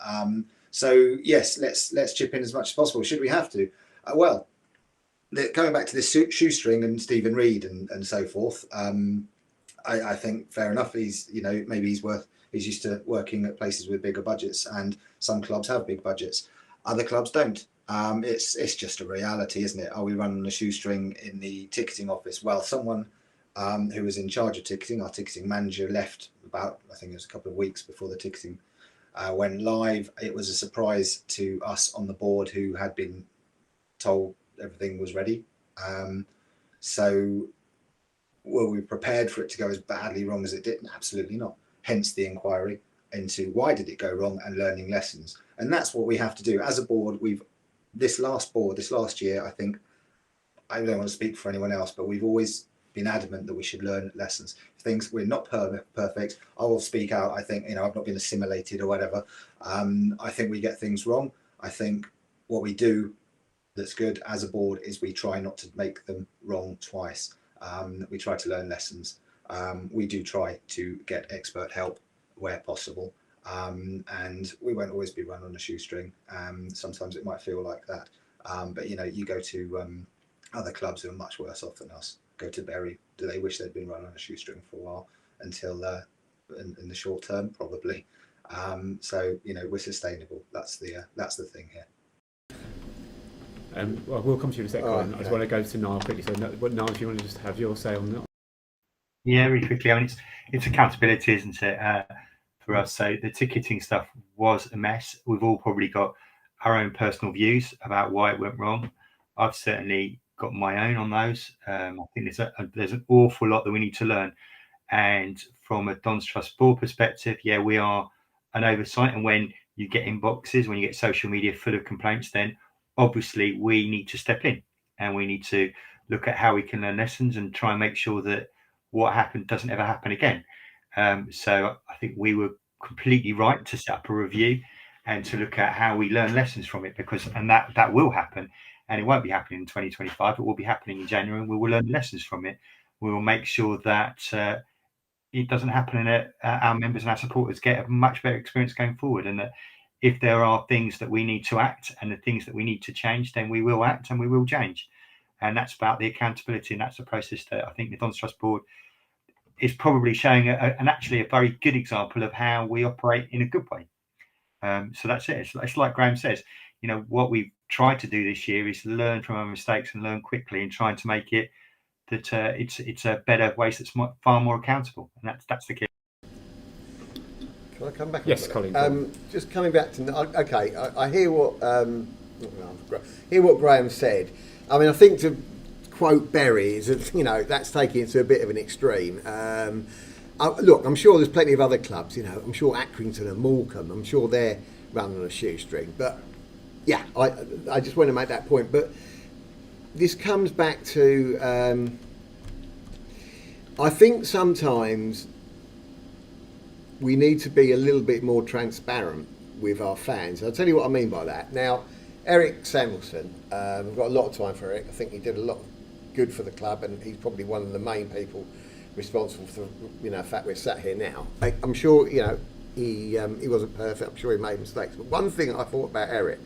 So yes, let's chip in as much as possible. Should we have to? Well, going back to this shoestring and Stephen Reed and so forth. I think fair enough. He's maybe he's used to working at places with bigger budgets, and some clubs have big budgets, other clubs don't. It's just a reality, isn't it? Are we running a shoestring in the ticketing office? Well, someone who was in charge of ticketing, our ticketing manager, left about, I think it was a couple of weeks before the ticketing went live. It was a surprise to us on the board who had been told everything was ready. So were we prepared for it to go as badly wrong as it did? Absolutely not. Hence the inquiry into why did it go wrong and learning lessons. And that's what we have to do as a board. This last year, I think, I don't want to speak for anyone else, but we've always been adamant that we should learn lessons. We're not perfect. I will speak out. I think, I've not been assimilated or whatever. I think we get things wrong. I think what we do that's good as a board is we try not to make them wrong twice. We try to learn lessons. We do try to get expert help where possible. And we won't always be run on a shoestring. Sometimes it might feel like that. But you go to other clubs who are much worse off than us. Go to Bury. Do they wish they'd been run on a shoestring for a while until in the short term? Probably. So we're sustainable. That's the thing here. Well, we'll come to you in a second. Okay. I just want to go to Niall quickly. So, Niall, if you want to just have your say on that. Yeah, really quickly. I mean, it's accountability, isn't it, for us? So the ticketing stuff was a mess. We've all probably got our own personal views about why it went wrong. I've certainly got my own on those. I think there's an awful lot that we need to learn. And from a Dons Trust board perspective, yeah, we are an oversight. And when you get inboxes, when you get social media full of complaints, then obviously we need to step in and we need to look at how we can learn lessons and try and make sure that what happened doesn't ever happen again. So I think we were completely right to set up a review and to look at how we learn lessons from it, and that will happen, and it won't be happening in 2025. It will be happening in January, and we will learn lessons from it. We will make sure that it doesn't happen, and that our members and our supporters get a much better experience going forward, and that if there are things that we need to act and the things that we need to change, then we will act and we will change. And that's about the accountability, and that's the process that I think the Dons Trust board is probably showing actually a very good example of how we operate in a good way. So that's it. It's like Graham says, what we've tried to do this year is learn from our mistakes and learn quickly, and trying to make it that it's a better way that's far more accountable, and that's the key. Can I come back? Yes, Colin. Just coming back to I hear what Graham said. I mean, I think to quote Berry is that's taking it to a bit of an extreme. Look, I'm sure there's plenty of other clubs. I'm sure Accrington and Morecambe. I'm sure they're running on a shoestring. But yeah, I just want to make that point. But this comes back to I think sometimes we need to be a little bit more transparent with our fans. I'll tell you what I mean by that. Now, Eric Samuelson, I've got a lot of time for Eric. I think he did a lot of good for the club, and he's probably one of the main people responsible for the fact we're sat here now. I'm sure he wasn't perfect. I'm sure he made mistakes. But one thing I thought about Eric,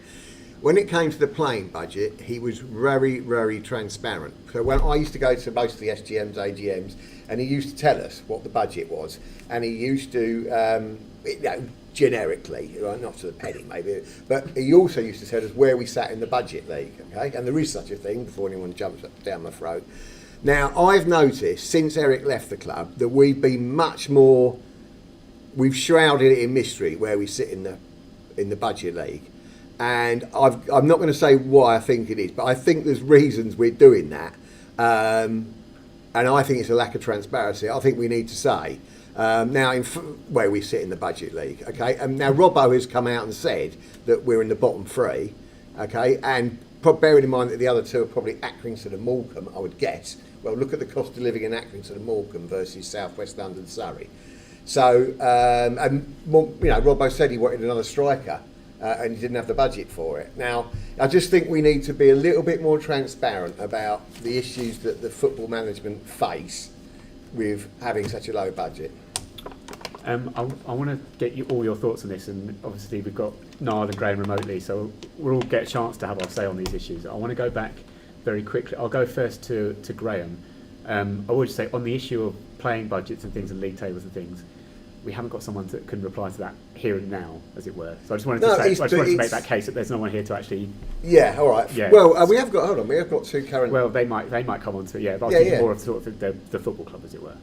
when it came to the playing budget, he was very, very transparent. So when I used to go to most of the SGMs, AGMs, and he used to tell us what the budget was, and he used to, generically, right, not to the penny maybe, but he also used to tell us where we sat in the budget league, okay? And there is such a thing before anyone jumps up down my throat. Now, I've noticed since Eric left the club that we've been much more, we've shrouded it in mystery where we sit in the budget league. And I'm not going to say why I think it is, but I think there's reasons we're doing that. And I think it's a lack of transparency. I think we need to say, now where we sit in the budget league, okay? And now Robbo has come out and said that we're in the bottom three, okay? And bearing in mind that the other two are probably Accrington and Morecambe, I would guess. Well, look at the cost of living in Accrington and Morecambe versus South West London, Surrey. So, Robbo said he wanted another striker. and you didn't have the budget for it. Now, I just think we need to be a little bit more transparent about the issues that the football management face with having such a low budget. I want to get all your thoughts on this, and obviously we've got Niall and Graham remotely, so we'll all get a chance to have our say on these issues. I want to go back very quickly. I'll go first to Graham. I would just say on the issue of playing budgets and things and league tables and things, we haven't got someone that can reply to that here and now, as it were. So I just wanted to make that case that there's no one here to actually. Yeah, all right. Yeah. Well, we have got two current. Well, they might come on to but I was thinking more of sort of the football club, as it were.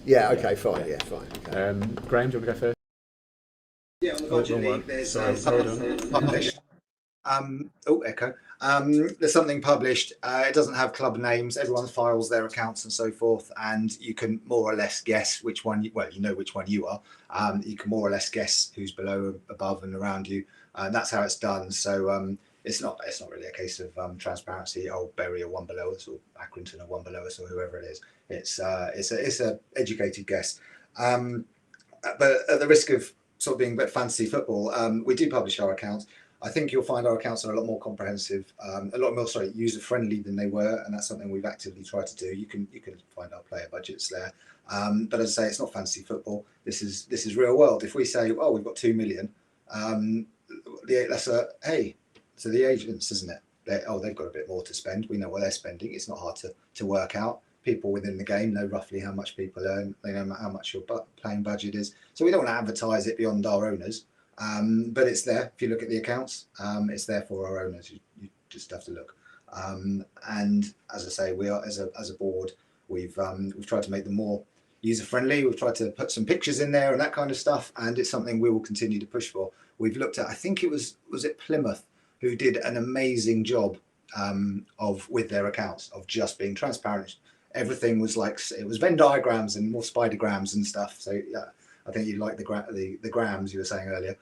Yeah. Okay. Fine. Yeah. Fine. Okay. Graham, do you want to go first? Yeah, on the budget league, there's something published. Echo. There's something published. It doesn't have club names. Everyone files their accounts and so forth, and you can more or less guess which one. You know which one you are. You can more or less guess who's below, above, and around you, and that's how it's done. So it's not really a case of transparency. Oh, Bury are one below us, or Accrington are one below us, or whoever it is. It's a educated guess. But at the risk of sort of being a bit fantasy football, we do publish our accounts. I think you'll find our accounts are a lot more comprehensive, a lot more user friendly than they were, and that's something we've actively tried to do. You can find our player budgets there, but as I say, it's not fantasy football. This is real world. If we say, oh, we've got 2 million, that's to the agents, isn't it? They've got a bit more to spend. We know what they're spending. It's not hard to work out. People within the game know roughly how much people earn. They know how much your playing budget is. So we don't want to advertise it beyond our owners. But it's there. If you look at the accounts, it's there for our owners. You just have to look. And as I say, we are as a board, we've tried to make them more user friendly. We've tried to put some pictures in there and that kind of stuff. And it's something we will continue to push for. We've looked at, I think it was it Plymouth, who did an amazing job with their accounts of just being transparent. Everything was like, it was Venn diagrams and more spidergrams and stuff. So yeah, I think you like the grams you were saying earlier.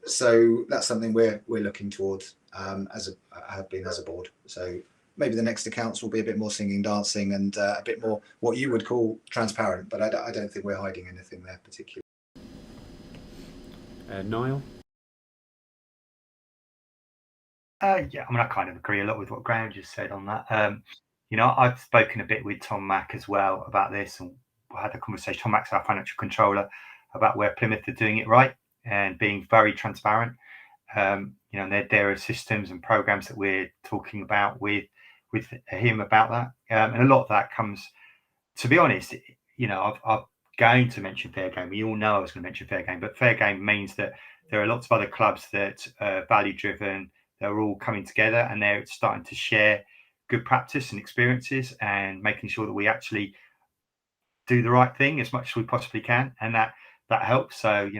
So that's something we're looking towards have been as a board. So maybe the next accounts will be a bit more singing, dancing, and a bit more what you would call transparent. But I don't think we're hiding anything there particularly. Niall? Yeah, I mean, I kind of agree a lot with what Graham just said on that. I've spoken a bit with Tom Mack as well about this, and I had a conversation. Tom Mack's our financial controller, about where Plymouth are doing it right and being very transparent. There are systems and programs that we're talking about with him about that, and a lot of that comes. To be honest, I'm going to mention fair game. You all know I was going to mention fair game, but fair game means that there are lots of other clubs that are value driven. They're all coming together and they're starting to share good practice and experiences and making sure that we actually do the right thing as much as we possibly can, and that helps. So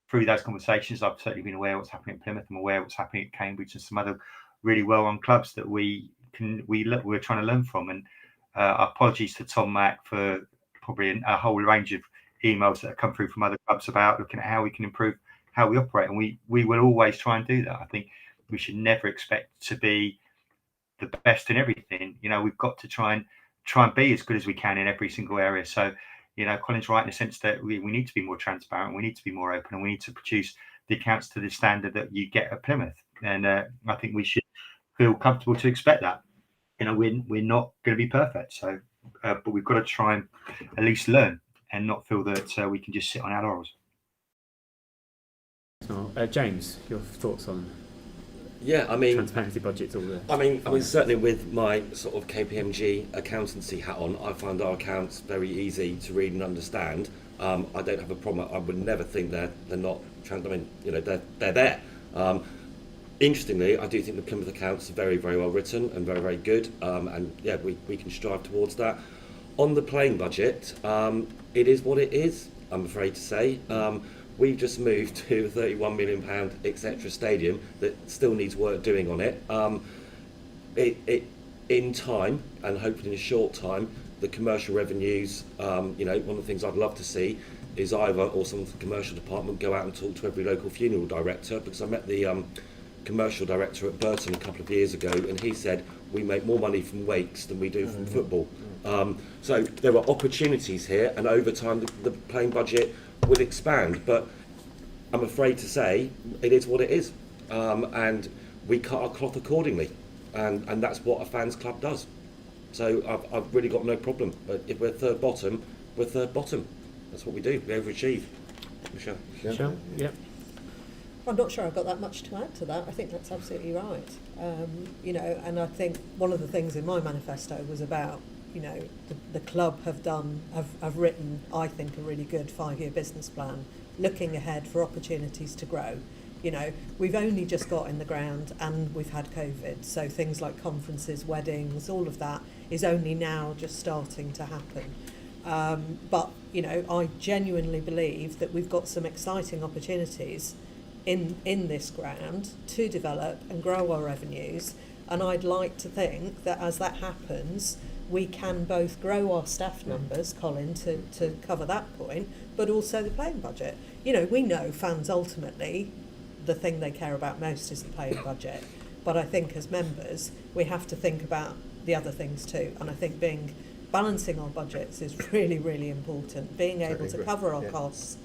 through those conversations, I've certainly been aware of what's happening at Plymouth. I'm aware of what's happening at Cambridge and some other really well-run clubs that we're trying to learn from. And apologies to Tom Mack for probably a whole range of emails that have come through from other clubs about looking at how we can improve how we operate, and we will always try and do that. I think we should never expect to be the best in everything. We've got to try and be as good as we can in every single area. So Colin's right in the sense that we need to be more transparent, we need to be more open, and we need to produce the accounts to the standard that you get at Plymouth. And I think we should feel comfortable to expect that. We're not going to be perfect, so but we've got to try and at least learn and not feel that we can just sit on our laurels. So, James, your thoughts on transparency budgets? I mean, certainly with my sort of KPMG accountancy hat on, I find our accounts very easy to read and understand. I don't have a problem. I would never think they're not. I mean, they're there. Interestingly, I do think the Plymouth accounts are very, very well written and very, very good. And yeah, we can strive towards that. On the playing budget, it is what it is, I'm afraid to say. We've just moved to a £31 million etc. stadium that still needs work doing on it. It in time, and hopefully in a short time, the commercial revenues, one of the things I'd love to see is either or some of the commercial department go out and talk to every local funeral director, because I met the commercial director at Burton a couple of years ago, and he said we make more money from wakes than we do from football. So there are opportunities here, and over time the playing budget will expand. But I'm afraid to say it is what it is, and we cut our cloth accordingly, and that's what a fans club does. So I've really got no problem. But if we're third bottom, we're third bottom. That's what we do. We overachieve. Michelle. Michelle? Yep. I'm not sure I've got that much to add to that. I think that's absolutely right. You know, and I think one of the things in my manifesto was about, you know, the club have written, I think, a really good 5-year business plan, looking ahead for opportunities to grow. You know, we've only just got in the ground and we've had COVID, so things like conferences, weddings, all of that is only now just starting to happen. But, you know, I genuinely believe that we've got some exciting opportunities in this ground to develop and grow our revenues, and I'd like to think that as that happens, we can both grow our staff numbers, Colin, to cover that point, but also the playing budget. You know, we know fans ultimately, the thing they care about most is the playing budget, but I think as members we have to think about the other things too, and I think balancing our budgets is really, really important, being able to cover our costs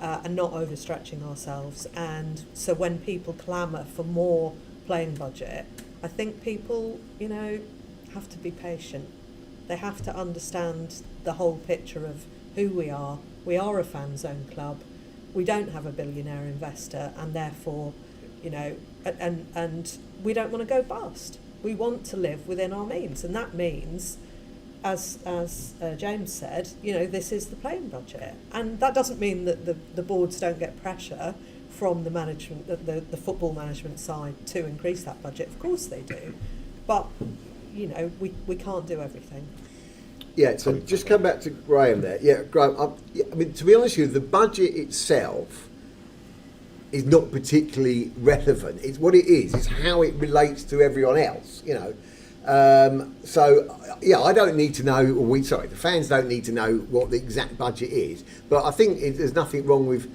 and not overstretching ourselves. And so when people clamour for more playing budget, I think people, you know, have to be patient. They have to understand the whole picture of who we are. We are a fan-zone club. We don't have a billionaire investor, and therefore, you know, and we don't want to go bust. We want to live within our means, and that means, as James said, you know, this is the playing budget, and that doesn't mean that the boards don't get pressure from the management, the football management side, to increase that budget. Of course they do, but you know, we can't do everything. Yeah, so just come back to Graham there. Yeah, Graham, I mean, to be honest with you, the budget itself is not particularly relevant. It's what it is. It's how it relates to everyone else, you know. So, yeah, I don't need to know, the fans don't need to know what the exact budget is. But I think there's nothing wrong with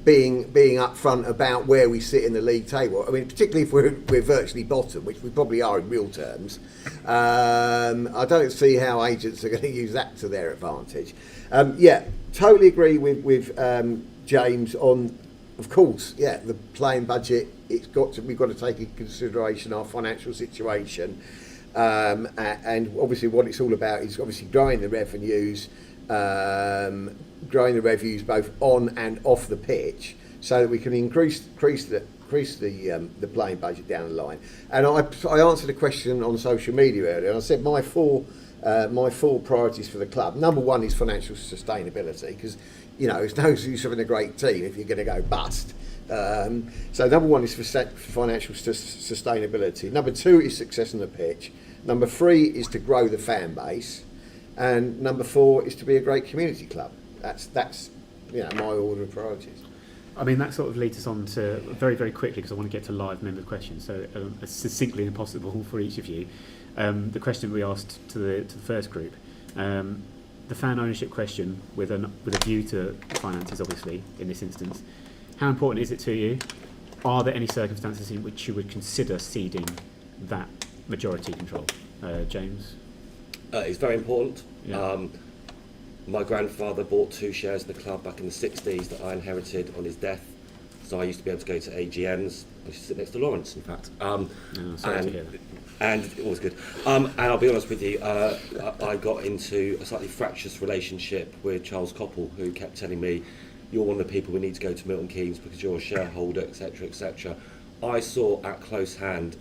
being upfront about where we sit in the league table. I mean, particularly if we're virtually bottom, which we probably are in real terms. I don't see how agents are going to use that to their advantage. Yeah, totally agree with James on, of course, yeah, the playing budget. We've got to take into consideration our financial situation, and obviously what it's all about is obviously growing the revenues. Growing the revenues both on and off the pitch, so that we can increase the playing budget down the line. And I answered a question on social media earlier, and I said my four priorities for the club. Number one is financial sustainability, because you know it's no use having a great team if you're going to go bust. So number one is for financial sustainability. Number two is success on the pitch. Number three is to grow the fan base. And number four is to be a great community club. That's you know, my order of priorities. I mean, that sort of leads us on to very, very quickly, because I want to get to live member questions, so as succinctly as possible for each of you. The question we asked to the first group, the fan ownership question, with a view to finances, obviously in this instance. How important is it to you? Are there any circumstances in which you would consider ceding that majority control? James? It's very important. Yeah. My grandfather bought 2 shares in the club back in the 60s that I inherited on his death. So I used to be able to go to AGMs. I used to sit next to Lawrence, in fact. Sorry to hear that. And it was good. And I'll be honest with you, I got into a slightly fractious relationship with Charles Coppell, who kept telling me, you're one of the people we need to go to Milton Keynes because you're a shareholder, etc., etc. I saw at close hand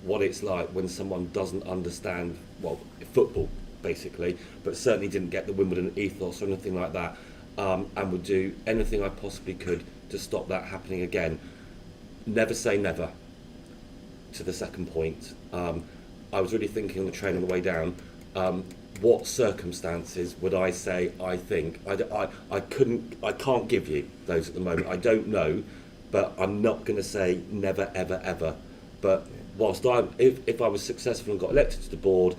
what it's like when someone doesn't understand, well, football, basically, but certainly didn't get the Wimbledon ethos or anything like that, and would do anything I possibly could to stop that happening again. Never say never, to the second point. I was really thinking on the train on the way down, what circumstances would I say I think? I can't give you those at the moment. I don't know, but I'm not going to say never, ever, ever. But whilst if I was successful and got elected to the board,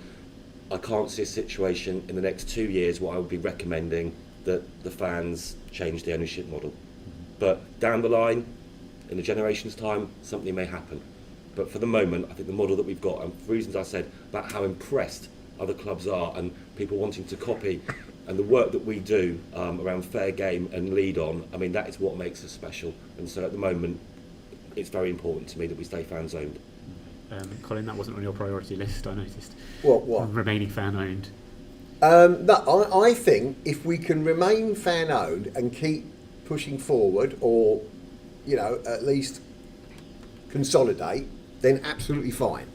I can't see a situation in the next 2 years where I would be recommending that the fans change the ownership model. But down the line, in a generation's time, something may happen. But for the moment, I think the model that we've got, and for reasons I said about how impressed other clubs are and people wanting to copy And the work that we do around fair game and lead on, I mean, that is what makes us special. And so at the moment, it's very important to me that we stay fans owned. Colin, that wasn't on your priority list, I noticed. What? Remaining fan owned. No, I think if we can remain fan owned and keep pushing forward, or at least consolidate, then absolutely fine.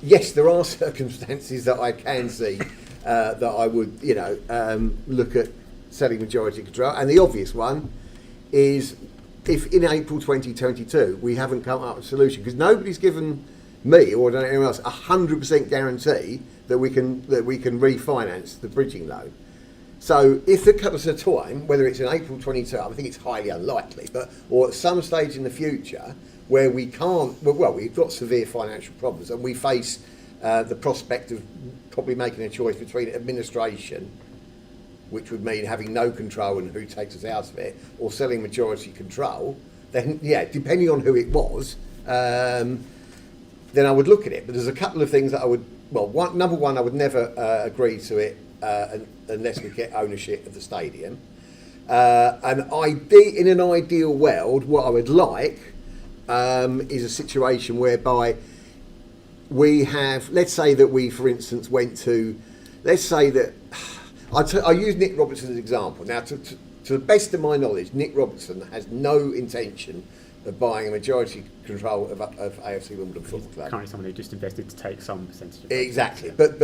Yes, there are circumstances that I can see that I would, look at selling majority control, and the obvious one is if in April 2022 we haven't come up with a solution, because nobody's given me or anyone else 100% guarantee that we can refinance the bridging loan. So if there comes a time, whether it's in April 22, I think it's highly unlikely, or at some stage in the future where we can't, we've got severe financial problems and we face the prospect of probably making a choice between administration, which would mean having no control and who takes us out of it, or selling majority control, then depending on who it was, then I would look at it. But there's a couple of things that I would, number one, I would never agree to it unless we get ownership of the stadium. And in an ideal world, what I would like is a situation whereby we have, let's say that we, for instance, let's say that, I use Nick Robertson as an example. Now, to the best of my knowledge, Nick Robertson has no intention of buying a majority control of AFC Wimbledon Football Club. Currently someone who just invested to take some percentage of it. Exactly, but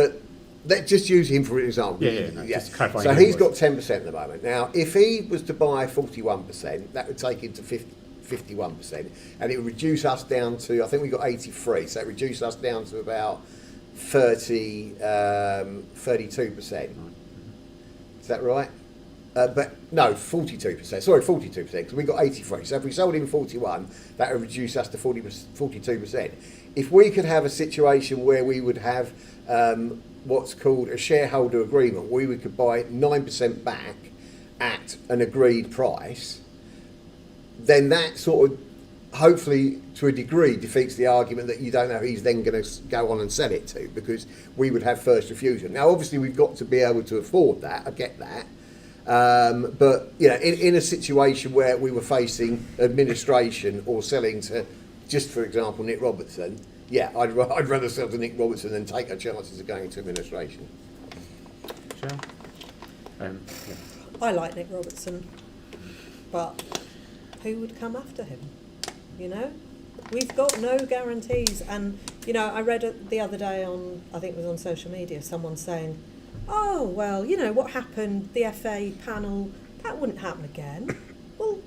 let's just use him for an example. Just clarifying. So he's got 10% at the moment. Now, if he was to buy 41%, that would take him to 51%, and it would reduce us down to, I think we got 83, so it reduced us down to about 32%. Is that right? But no, 42%. Sorry, 42%, because we got 83. So if we sold him 41, that would reduce us to 42%. If we could have a situation where we would have what's called a shareholder agreement, where we could buy 9% back at an agreed price, then that sort of, hopefully to a degree, defeats the argument that you don't know who he's then going to go on and sell it to, because we would have first refusal. Now, obviously, we've got to be able to afford that. I get that. But in a situation where we were facing administration or selling to, just for example, Nick Robertson, I'd rather sell to Nick Robertson than take our chances of going into administration. Sure. I like Nick Robertson, but who would come after him? We've got no guarantees. And I read it the other day on, I think it was on social media, someone saying, oh, well, what happened, the FA panel, that wouldn't happen again. Well,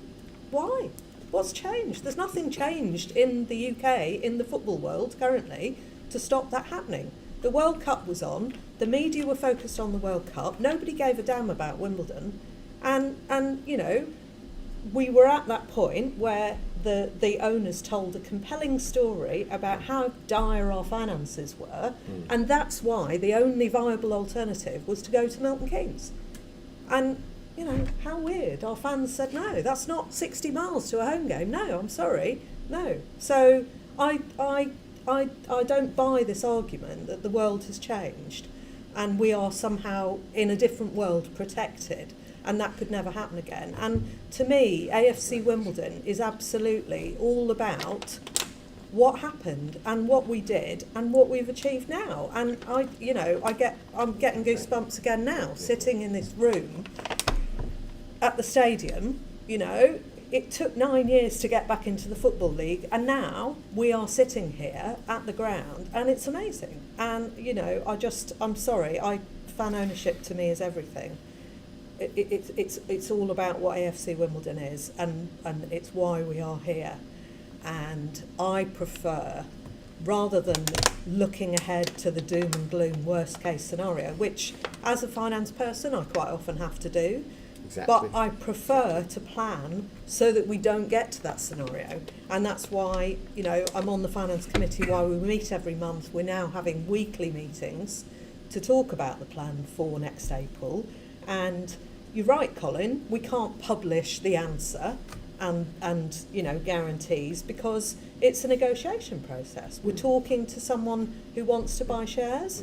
why? What's changed? There's nothing changed in the UK, in the football world currently, to stop that happening. The World Cup was on, the media were focused on the World Cup, nobody gave a damn about Wimbledon, and we were at that point where the owners told a compelling story about how dire our finances were, and that's why the only viable alternative was to go to Milton Keynes. And how weird, our fans said no, that's not 60 miles to a home game. No, I'm sorry, no. So I don't buy this argument that the world has changed and we are somehow in a different world protected, and that could never happen again. And to me, AFC Wimbledon is absolutely all about what happened and what we did and what we've achieved now. And I'm getting goosebumps again now, sitting in this room at the stadium. It took 9 years to get back into the Football League, and now we are sitting here at the ground, and it's amazing. And I'm sorry, fan ownership to me is everything. It's all about what AFC Wimbledon is, and it's why we are here. And I prefer, rather than looking ahead to the doom and gloom worst case scenario, which as a finance person I quite often have to do, but I prefer to plan so that we don't get to that scenario. And that's why I'm on the finance committee, why we meet every month. We're now having weekly meetings to talk about the plan for next April. And you're right, Colin, we can't publish the answer and guarantees, because it's a negotiation process. We're talking to someone who wants to buy shares,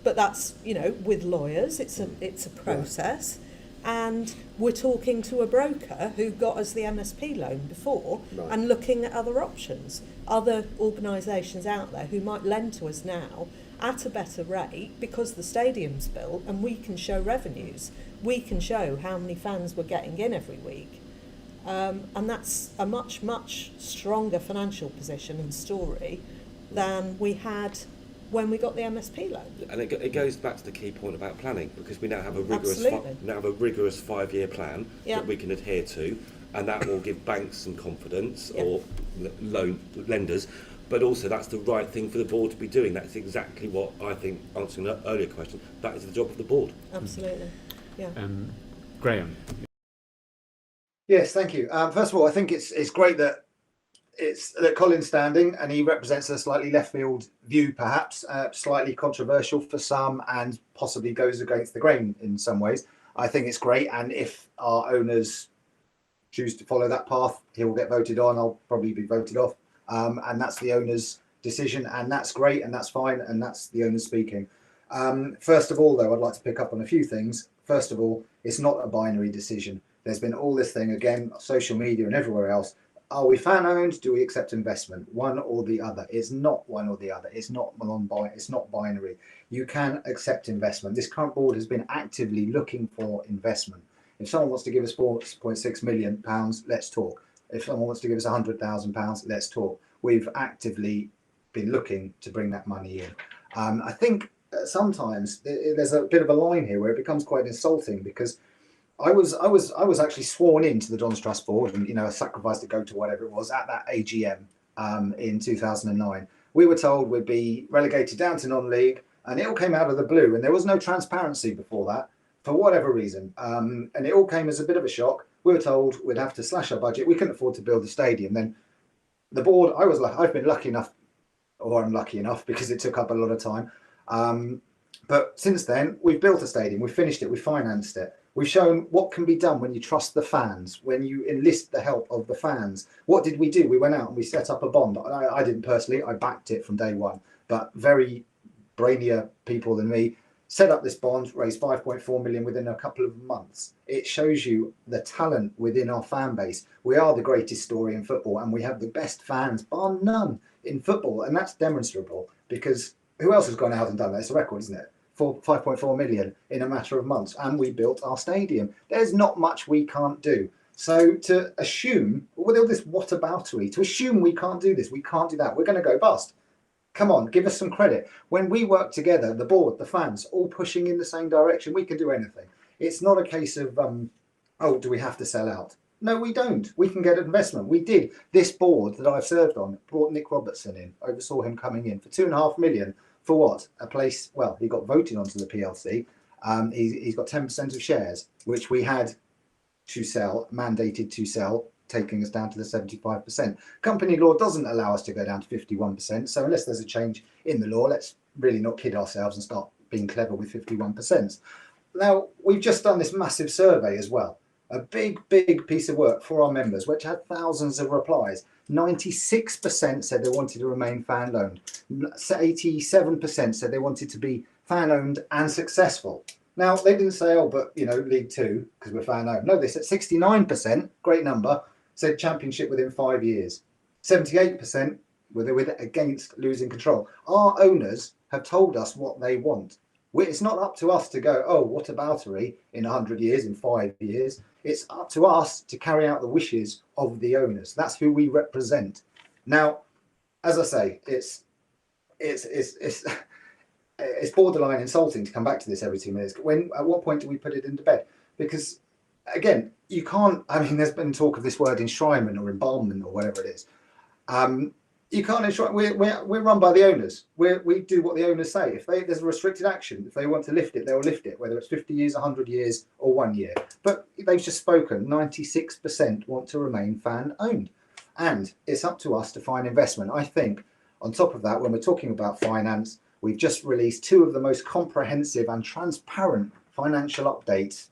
but that's, you know, with lawyers, it's a process. And we're talking to a broker who got us the MSP loan before, Right. and looking at other options, other organisations out there who might lend to us now at a better rate because the stadium's built and we can show revenues. We can show how many fans we're getting in every week. And that's a much, much stronger financial position and story than we had when we got the MSP loan. And it goes back to the key point about planning, because we now have a Absolutely. rigorous 5-year plan Yeah. that we can adhere to, and that will give banks some confidence, Yeah. or loan lenders. But also, that's the right thing for the board to be doing. That's exactly what I think, answering that earlier question, that is the job of the board. Absolutely. Yeah. Graham. Yes, thank you. First of all, I think it's great that Colin's standing, and he represents a slightly left field view, perhaps slightly controversial for some, and possibly goes against the grain in some ways. I think it's great, and if our owners choose to follow that path, he will get voted on. I'll probably be voted off, and that's the owners' decision, and that's great, and that's fine, and that's the owners speaking. First of all, though, I'd like to pick up on a few things. First of all, it's not a binary decision. There's been all this thing, again, social media and everywhere else. Are we fan owned? Do we accept investment? One or the other. It's not one or the other. It's not it's not binary. You can accept investment. This current board has been actively looking for investment. If someone wants to give us £4.6 million, let's talk. If someone wants to give us £100,000, let's talk. We've actively been looking to bring that money in. I think sometimes there's a bit of a line here where it becomes quite insulting, because I was actually sworn into the Dons Trust board, and I sacrificed to go to whatever it was at that AGM in 2009. We were told we'd be relegated down to non-league, and it all came out of the blue, and there was no transparency before that for whatever reason, and it all came as a bit of a shock. We were told we'd have to slash our budget. We couldn't afford to build the stadium. Then the board, I've been lucky enough, or I'm lucky enough, because it took up a lot of time. But since then, we've built a stadium, we've finished it, we've financed it. We've shown what can be done when you trust the fans, when you enlist the help of the fans. What did we do? We went out and we set up a bond. I didn't personally, I backed it from day one, but very brainier people than me set up this bond, raised 5.4 million within a couple of months. It shows you the talent within our fan base. We are the greatest story in football, and we have the best fans, bar none, in football. And that's demonstrable, because who else has gone out and done that? It's a record, isn't it? For 5.4 million in a matter of months, and we built our stadium. There's not much we can't do. So to assume, with all this whataboutery, to assume we can't do this, we can't do that, we're going to go bust. Come on, give us some credit. When we work together, the board, the fans, all pushing in the same direction, we can do anything. It's not a case of, oh, do we have to sell out? No, we don't. We can get investment. We did. This board that I've served on brought Nick Robertson in, oversaw him coming in for £2.5 million. For what? A place, well, he got voted onto the PLC. He's got 10% of shares, which we had to sell, mandated to sell, taking us down to the 75%. Company law doesn't allow us to go down to 51%. So unless there's a change in the law, let's really not kid ourselves and start being clever with 51%. Now, we've just done this massive survey as well. A big piece of work for our members, which had thousands of replies. 96% said they wanted to remain fan-owned. 87% said they wanted to be fan-owned and successful. Now, they didn't say, oh, but, League Two, because we're fan-owned. No, they said 69%, great number, said championship within 5 years. 78% were against losing control. Our owners have told us what they want. It's not up to us to go, oh, whataboutery in 100 years, in 5 years. It's up to us to carry out the wishes of the owners. That's who we represent. Now, as I say, it's borderline insulting to come back to this every 2 minutes. At what point do we put it into bed? Because, again, you can't. I mean, there's been talk of this word enshrinement or embalmment or whatever it is. You can't enshrine. We're run by the owners. We do what the owners say. If there's a restricted action, if they want to lift it, they'll lift it, whether it's 50 years, 100 years, or 1 year. But they've just spoken. 96% want to remain fan-owned, and it's up to us to find investment. I think, on top of that, when we're talking about finance, we've just released 2 of the most comprehensive and transparent financial updates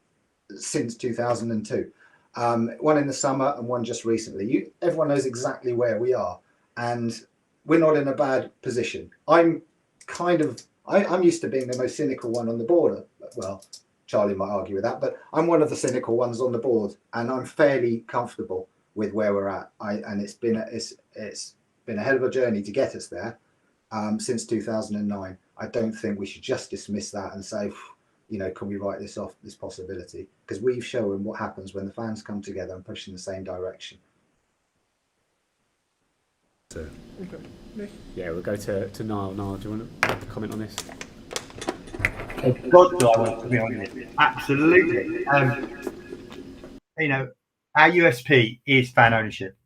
since 2002. One in the summer and one just recently. Everyone knows exactly where we are. And we're not in a bad position. I'm kind of I'm used to being the most cynical one on the board. Well, Charlie might argue with that, but I'm one of the cynical ones on the board, and I'm fairly comfortable with where we're at. And it's been a hell of a journey to get us there since 2009. I don't think we should just dismiss that and say, can we write this off, this possibility? Because we've shown what happens when the fans come together and push in the same direction. So, Yeah, we'll go to Niall. Niall, do you want to comment on this? God, do I want to be on this? Absolutely. Our USP is fan ownership.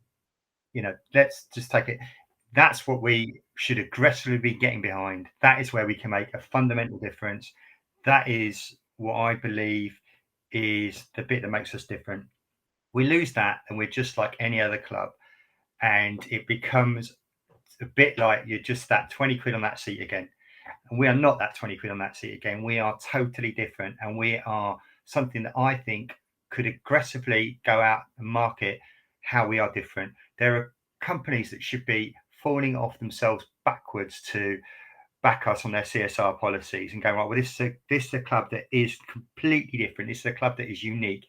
Let's just take it. That's what we should aggressively be getting behind. That is where we can make a fundamental difference. That is what I believe is the bit that makes us different. We lose that and we're just like any other club, and it becomes a bit like you're just that 20 quid on that seat again. And we are not that 20 quid on that seat again. We are totally different, and we are something that I think could aggressively go out and market how we are different. There are companies that should be falling off themselves backwards to back us on their CSR policies and going, right, well, this is a club that is completely different. This is a club that is unique,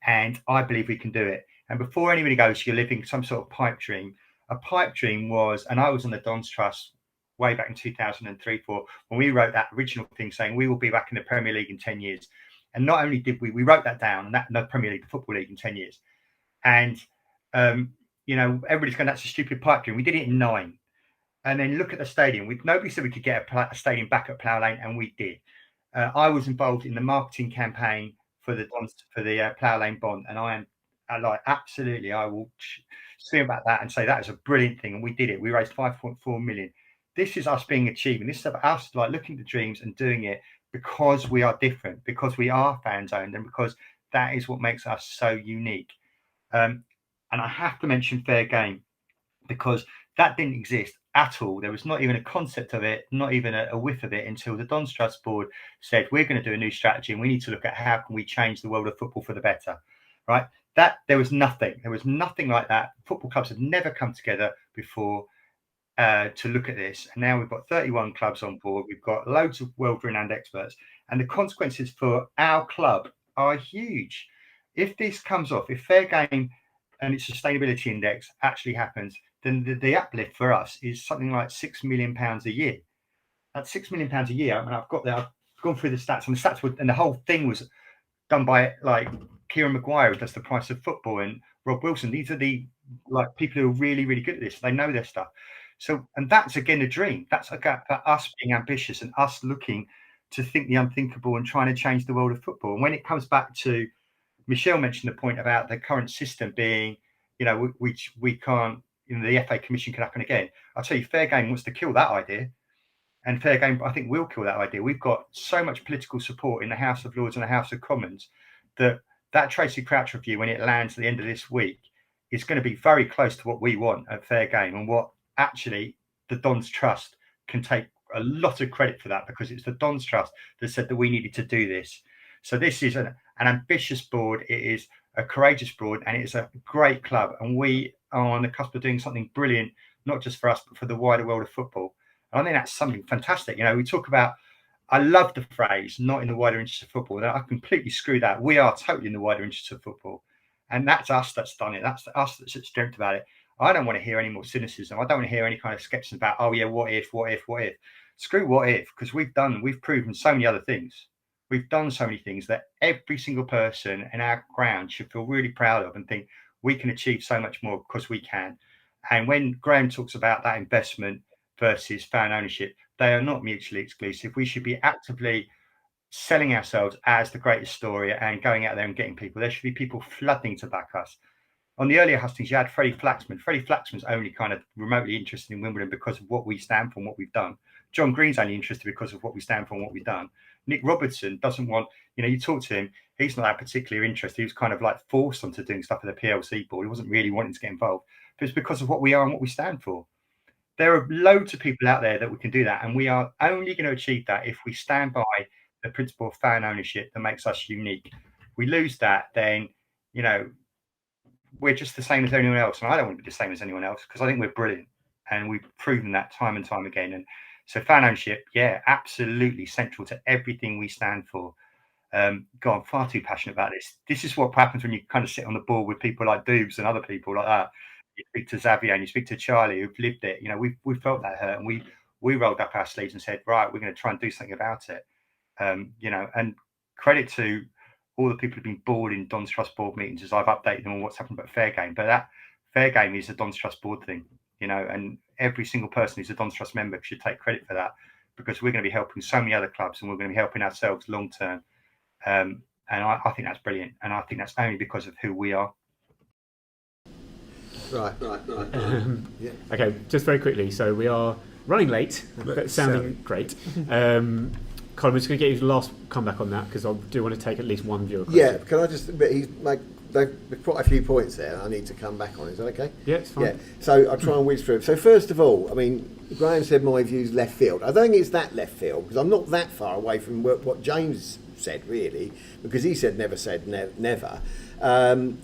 and I believe we can do it. And before anybody goes, you're living some sort of pipe dream. A pipe dream was, and I was on the Dons Trust way back in 2003-4 when we wrote that original thing saying we will be back in the Premier League in 10 years. And not only did we wrote that down, and that the Premier League, the Football League in 10 years. And everybody's going, that's a stupid pipe dream. We did it in 9. And then look at the stadium. Nobody said we could get a stadium back at Plough Lane, and we did. I was involved in the marketing campaign for the Plough Lane bond, and I will speak about that and say that is a brilliant thing, and we did it. We raised 5.4 million. This is us being achieving. This is about us looking at dreams and doing it because we are different, because we are fans owned, and because that is what makes us so unique. And I have to mention fair game, because that didn't exist at all. There was not even a concept of it, not even a whiff of it, until the Dons Trust board said we're going to do a new strategy and we need to look at how can we change the world of football for the better. Right? That there was nothing like that. Football clubs had never come together before to look at this, and now we've got 31 clubs on board. We've got loads of world-renowned experts, and the consequences for our club are huge. If this comes off, if fair game and its sustainability index actually happens, then the uplift for us is something like £6 million a year. That's £6 million a year. I mean, I've gone through the stats, and the whole thing was done by Kieran Maguire, who does the price of football, and Rob Wilson. These are the people who are really, really good at this. They know their stuff. So, and that's again a dream. That's about us being ambitious and us looking to think the unthinkable and trying to change the world of football. And when it comes back to, Michelle mentioned the point about the current system being, which we can't, the FA Commission can happen again. I'll tell you, fair game wants to kill that idea. And fair game, I think, will kill that idea. We've got so much political support in the House of Lords and the House of Commons that Tracy Crouch review, when it lands at the end of this week, is going to be very close to what we want at fair game, and what actually the Dons Trust can take a lot of credit for that, because it's the Dons Trust that said that we needed to do this. So this is an ambitious board. It is a courageous board, and it's a great club. And we are on the cusp of doing something brilliant, not just for us, but for the wider world of football. And I think that's something fantastic. We talk about, I love the phrase, not in the wider interest of football. I completely screw that. We are totally in the wider interest of football. And that's us that's done it. That's us that's dreamt about it. I don't want to hear any more cynicism. I don't want to hear any kind of skepticism about, oh yeah, what if? Screw what if, because we've proven so many other things. We've done so many things that every single person in our ground should feel really proud of and think we can achieve so much more, because we can. And when Graham talks about that investment versus fan ownership, they are not mutually exclusive. We should be actively selling ourselves as the greatest story and going out there and getting people. There should be people flooding to back us. On the earlier hustings, you had Freddie Flaxman. Freddie Flaxman's only kind of remotely interested in Wimbledon because of what we stand for and what we've done. John Green's only interested because of what we stand for and what we've done. Nick Robertson doesn't want, you talk to him, he's not that particularly interested. He was kind of forced onto doing stuff with the PLC board. He wasn't really wanting to get involved. But it's because of what we are and what we stand for. There are loads of people out there that we can do that. And we are only going to achieve that if we stand by the principle of fan ownership that makes us unique. If we lose that, then, we're just the same as anyone else. And I don't want to be the same as anyone else, because I think we're brilliant. And we've proven that time and time again. And So fan ownership, yeah, absolutely central to everything we stand for. God, I'm far too passionate about this. This is what happens when you kind of sit on the board with people like Doobs and other people like that. You speak to Xavier and you speak to Charlie who've lived it. You know, we felt that hurt, and we rolled up our sleeves and said, right, we're going to try and do something about it. You know, and credit to all the people who've been board in Don's Trust board meetings as I've updated them on what's happened about fair game. But that fair game is a Don's Trust board thing, you know, and every single person who's a Don's Trust member should take credit for that, because we're going to be helping so many other clubs and we're going to be helping ourselves long term. And I think that's brilliant, and I think that's only because of who we are. Right. Yeah. Okay, just very quickly. So we are running late, but sounding great. Colin, we're just going to get you the last comeback on that, because I do want to take at least one viewer question. Yeah, can I just? But he's like, there's quite a few points there I need to come back on. Is that okay? Yeah, it's fine. Yeah. So I'll try and whiz through. So first of all, I mean, Graham said my view's left field. I don't think it's that left field, because I'm not that far away from what James said, really, because he said never said never. I'm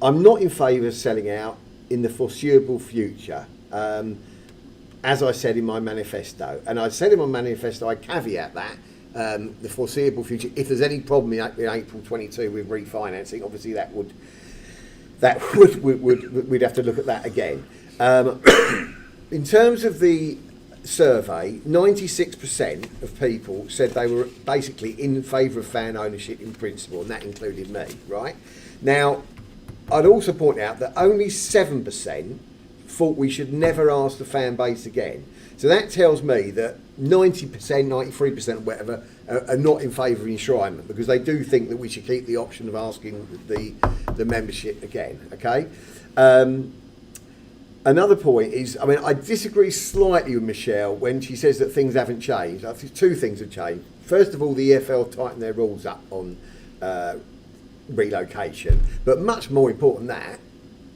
not in favour of selling out in the foreseeable future, as I said in my manifesto. And I said in my manifesto, I caveat that the foreseeable future, if there's any problem in April 22 with refinancing, obviously we'd have to look at that again. In terms of the survey, 96% of people said they were basically in favour of fan ownership in principle, and that included me, right? Now, I'd also point out that only 7% thought we should never ask the fan base again. So that tells me that 90%, 93%, whatever, are not in favour of enshrinement, because they do think that we should keep the option of asking the membership again, okay? Another point is, I mean, I disagree slightly with Michelle when she says that things haven't changed. I think two things have changed. First of all, the EFL tightened their rules up on relocation, but much more important than that,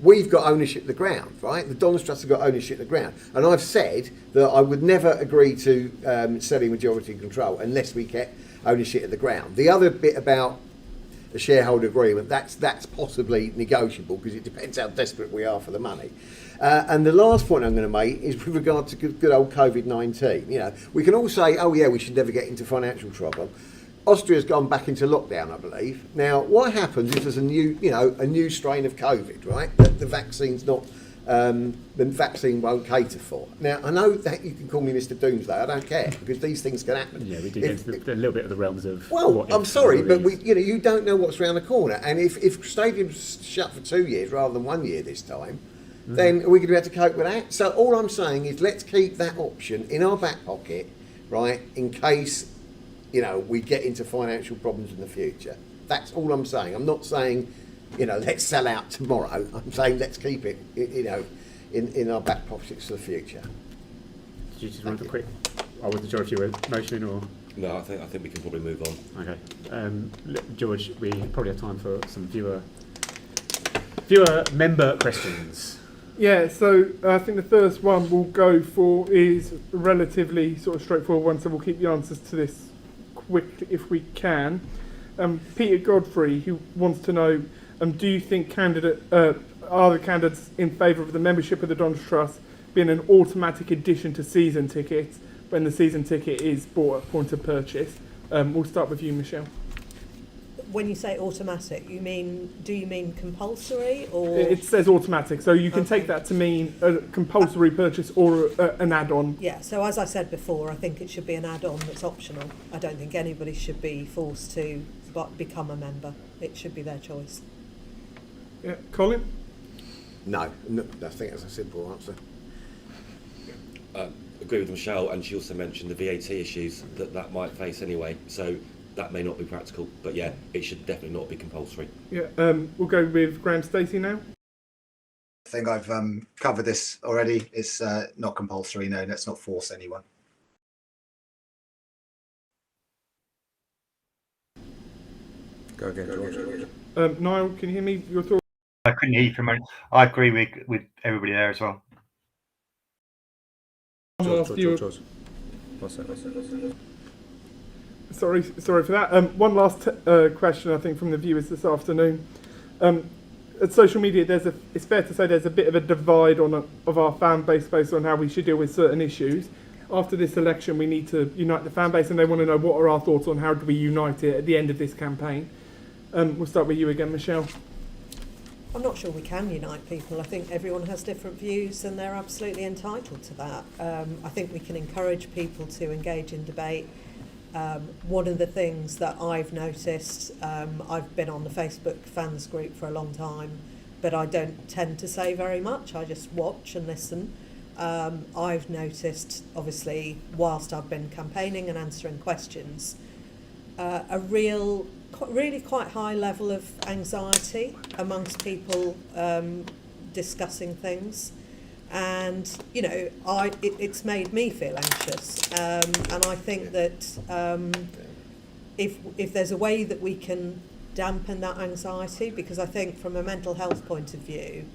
we've got ownership of the ground, right? The Don's Trust have got ownership of the ground. And I've said that I would never agree to selling majority control unless we get ownership of the ground. The other bit about the shareholder agreement, that's possibly negotiable, because it depends how desperate we are for the money. And the last point I'm going to make is with regard to good old COVID-19. You know, we can all say, oh yeah, we should never get into financial trouble. Austria's gone back into lockdown, I believe. Now, what happens if there's a new strain of COVID, right? That the vaccine's not, the vaccine won't cater for. Now, I know that you can call me Mr. Doomsday. I don't care, because these things can happen. Yeah, we do get into a little bit of the realms of. Well, I'm sorry, but you don't know what's around the corner. And if stadiums shut for 2 years rather than 1 year this time, then are we going to be able to cope with that? So all I'm saying is, let's keep that option in our back pocket, right, in case, you know, we get into financial problems in the future. That's all I'm saying. I'm not saying, you know, let's sell out tomorrow. I'm saying let's keep it, you know, in our back pockets for the future. Did you just want a quick? I wasn't sure if you were motioning or. No, I think we can probably move on. Okay, George, we probably have time for some viewer member questions. Yeah, so I think the first one we'll go for is a relatively sort of straightforward one, so we'll keep the answers to this quick if we can. Peter Godfrey, who wants to know, do you think are the candidates in favour of the membership of the Don's Trust being an automatic addition to season tickets when the season ticket is bought at point of purchase? We'll start with you, Michelle. When you say automatic, do you mean compulsory, or? It says automatic, so you can take that to mean a compulsory purchase or an add-on. Yeah, so as I said before, I think it should be an add-on that's optional. I don't think anybody should be forced to become a member. It should be their choice. Yeah, Colin? No, I think that's a simple answer. Agree with Michelle, and she also mentioned the VAT issues that might face anyway. So that may not be practical, but yeah, it should definitely not be compulsory. Yeah, we'll go with Graham Stacey now. I think I've covered this already. It's not compulsory. No, let's not force anyone. Go again, George. Niall, can you hear me? Your thoughts? I couldn't hear you for a moment. I agree with everybody there as well. George. What's that? Sorry for that. One last question, I think, from the viewers this afternoon. At social media, it's fair to say there's a bit of a divide of our fan base based on how we should deal with certain issues. after this election we need to unite the fan base, and they want to know what are our thoughts on how do we unite it at the end of this campaign. We'll start with you again, Michelle. I'm not sure we can unite people. I think everyone has different views and they're absolutely entitled to that. I think we can encourage people to engage in debate. One of the things that I've noticed, I've been on the Facebook fans group for a long time, but I don't tend to say very much. I just watch and listen. I've noticed, obviously, whilst I've been campaigning and answering questions, a really quite high level of anxiety amongst people discussing things. And, you know, it's made me feel anxious. And I think that if there's a way that we can dampen that anxiety, because I think from a mental health point of view,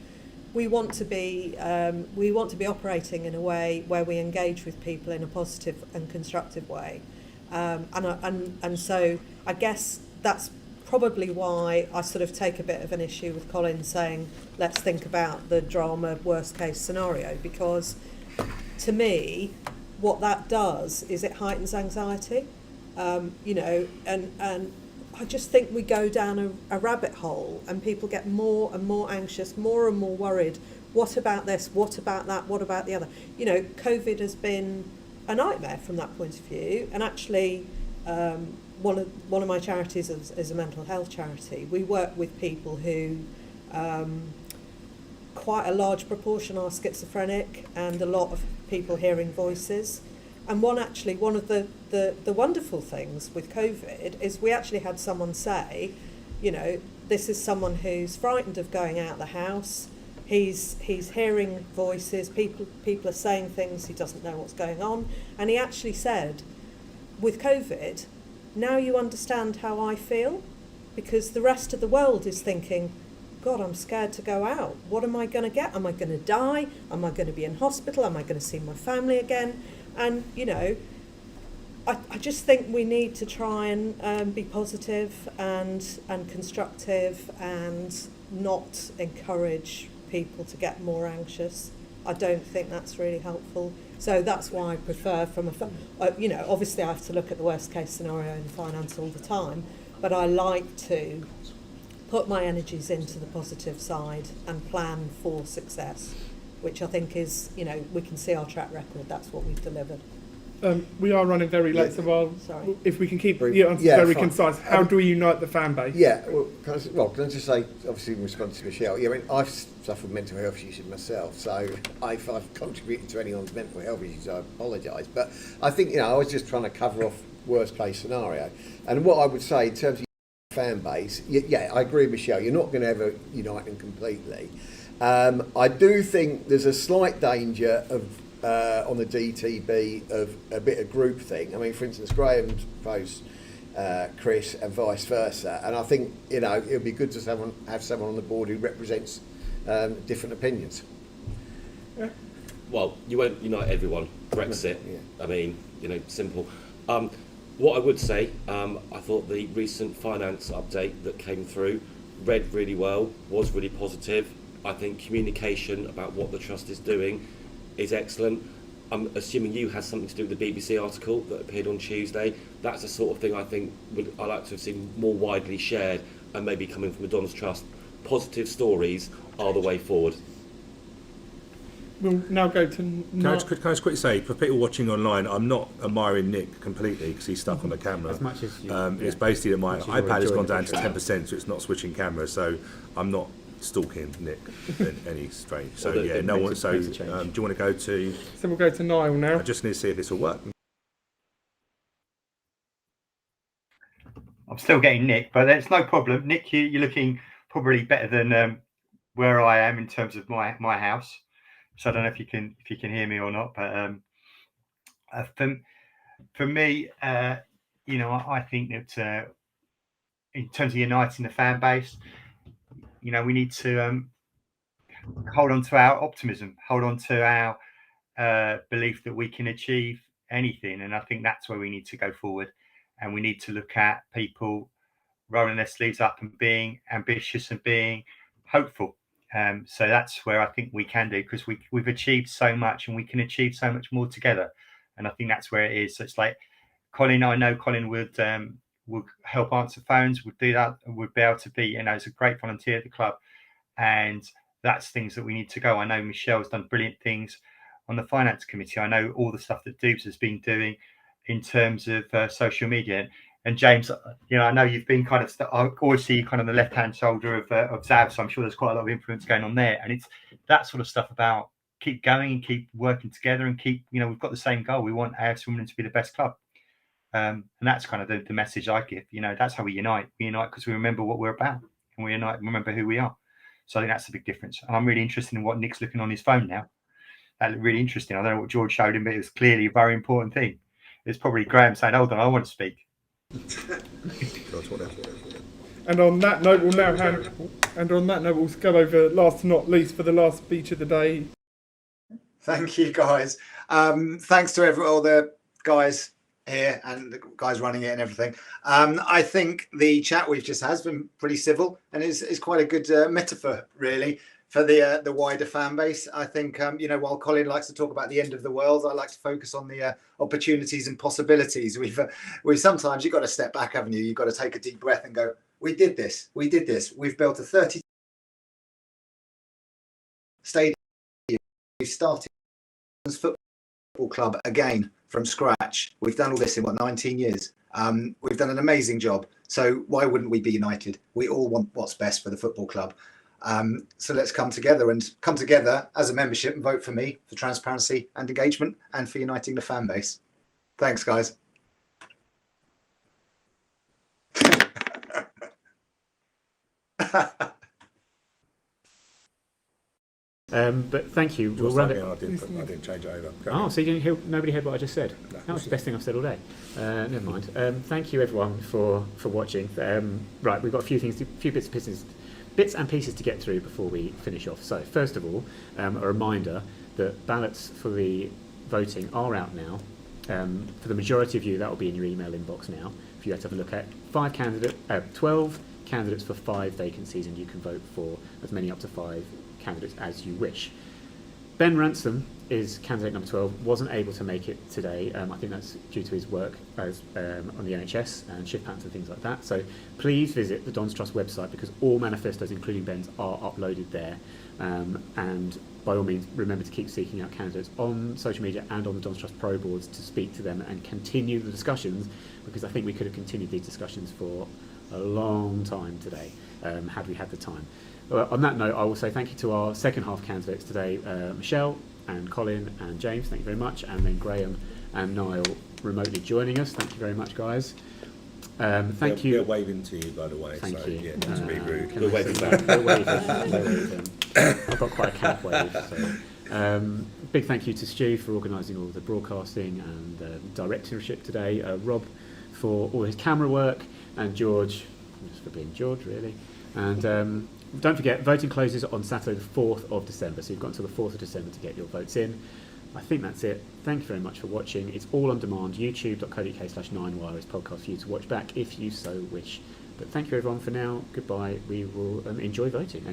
we want to be operating in a way where we engage with people in a positive and constructive way. And so I guess that's probably why I sort of take a bit of an issue with Colin saying, let's think about the drama worst case scenario, because to me, what that does is it heightens anxiety, you know, and I just think we go down a rabbit hole and people get more and more anxious, more and more worried. What about this? What about that? What about the other? You know, COVID has been a nightmare from that point of view, and actually one of my charities is a mental health charity. We work with people who quite a large proportion are schizophrenic, and a lot of people hearing voices. And one of the wonderful things with COVID is we actually had someone say, you know, this is someone who's frightened of going out the house. He's hearing voices, people are saying things, he doesn't know what's going on. And he actually said, with COVID, now you understand how I feel, because the rest of the world is thinking, God, I'm scared to go out. What am I going to get? Am I going to die? Am I going to be in hospital? Am I going to see my family again? And, you know, I just think we need to try and be positive and constructive and not encourage people to get more anxious. I don't think that's really helpful. So that's why I prefer you know, obviously I have to look at the worst case scenario in finance all the time, but I like to put my energies into the positive side and plan for success, which I think is, you know, we can see our track record, that's what we've delivered. We are running very late, so Sorry. if we can keep the answers very concise. How do we unite the fan base? Yeah, well, can I just say, obviously in response to Michelle, yeah, I mean, I've suffered mental health issues myself, so if I've contributed to anyone's mental health issues, I apologise. But I think, you know, I was just trying to cover off worst case scenario. And what I would say in terms of fan base, yeah, I agree with Michelle, you're not going to ever unite them completely. I do think there's a slight danger of on the DTB of a bit of group thing. I mean, for instance, Graham's post Chris and vice versa, and I think, you know, it would be good to have someone on the board who represents different opinions. Yeah. Well, you won't unite everyone. Brexit, Yeah. I mean, you know, simple. What I would say, I thought the recent finance update that came through read really well, was really positive. I think communication about what the trust is doing is excellent. I'm assuming you had something to do with the BBC article that appeared on Tuesday. That's the sort of thing I think I'd like to have seen more widely shared, and maybe coming from the Don's Trust. Positive stories are the way forward. We'll now go to... Can I just quickly say, for people watching online, I'm not admiring Nick completely because he's stuck on the camera. As much as you, It's basically that my iPad has gone down to picture. 10%, so it's not switching cameras, so I'm not stalking Nick in any strange. So Well, yeah, it no makes one. a- So makes a do change. you want to go to? So we'll go to Niall now. I just need to see if this will work. I'm still getting Nick, but it's no problem. Nick, you're looking probably better than where I am in terms of my house. So I don't know if you can hear me or not, but for me, you know, I think that in terms of uniting the fan base, you know, we need to hold on to our optimism, hold on to our belief that we can achieve anything, and I think that's where we need to go forward. And we need to look at people rolling their sleeves up and being ambitious and being hopeful. So that's where I think we can do, because we've achieved so much and we can achieve so much more together. And I think that's where it is. So it's like Colin, I know Colin would help answer phones, would do that, and would be able to be, you know, it's a great volunteer at the club. And that's things that we need to go. I know Michelle's done brilliant things on the finance committee. I know all the stuff that Dubes has been doing in terms of social media. And James, you know, I know you've been kind of, I always see you kind of the left-hand shoulder of Zav, so I'm sure there's quite a lot of influence going on there. And it's that sort of stuff about keep going and keep working together and keep, you know, we've got the same goal. We want AFC Wimbledon to be the best club. And that's kind of the message I give. You know, that's how we unite. We unite because we remember what we're about, and we unite and remember who we are. So I think that's the big difference. And I'm really interested in what Nick's looking on his phone now. That looked really interesting. I don't know what George showed him, but it was clearly a very important thing. It's probably Graham saying, hold on, I want to speak. And on that note, we'll go over last but not least for the last speech of the day. Thank you, guys. Thanks to all the guys here and the guys running it and everything. I think the chat we've just had has been pretty civil and is quite a good metaphor, really, for the wider fan base. I think, you know, while Colin likes to talk about the end of the world, I like to focus on the opportunities and possibilities. We've sometimes you've got to step back, haven't you? You've got to take a deep breath and go, we did this. We've built a 30 stadium. We've started football club again from scratch. We've done all this in 19 years. We've done an amazing job. So why wouldn't we be united? We all want what's best for the football club. So let's come together as a membership and vote for me for transparency and engagement and for uniting the fan base. Thanks, guys. But thank you. We'll run it. I didn't change it over. Oh, so you didn't hear, nobody heard what I just said? No. That was the best thing I've said all day. Never mind. Thank you, everyone, for watching. Right, we've got a few bits and pieces to get through before we finish off. So, first of all, a reminder that ballots for the voting are out now. For the majority of you, that will be in your email inbox now. If you have to have a look at 12 candidates for 5 vacancies, and you can vote for as many up to 5 candidates as you wish. Ben Ransom is candidate number 12, wasn't able to make it today. I think that's due to his work as on the NHS and shift patterns and things like that. So please visit the Dons Trust website because all manifestos, including Ben's, are uploaded there. And by all means, remember to keep seeking out candidates on social media and on the Dons Trust Pro boards to speak to them and continue the discussions, because I think we could have continued these discussions for a long time today had we had the time. On that note, I will say thank you to our second half candidates today, Michelle and Colin and James, thank you very much, and then Graham and Niall remotely joining us. Thank you very much, guys. Thank you. They're waving to you, by the way. Thank you. Yeah, not to be rude. We're waving back. I've got quite a camp wave. So. Big thank you to Stu for organising all the broadcasting and directorship today, Rob for all his camera work, and George, just for being George, really. And don't forget, voting closes on Saturday the 4th of December, so you've got until the 4th of December to get your votes in. I think that's it. Thank you very much for watching. It's all on demand, youtube.co.uk/9wire is podcast for you to watch back if you so wish. But thank you everyone for now. Goodbye. We will enjoy voting.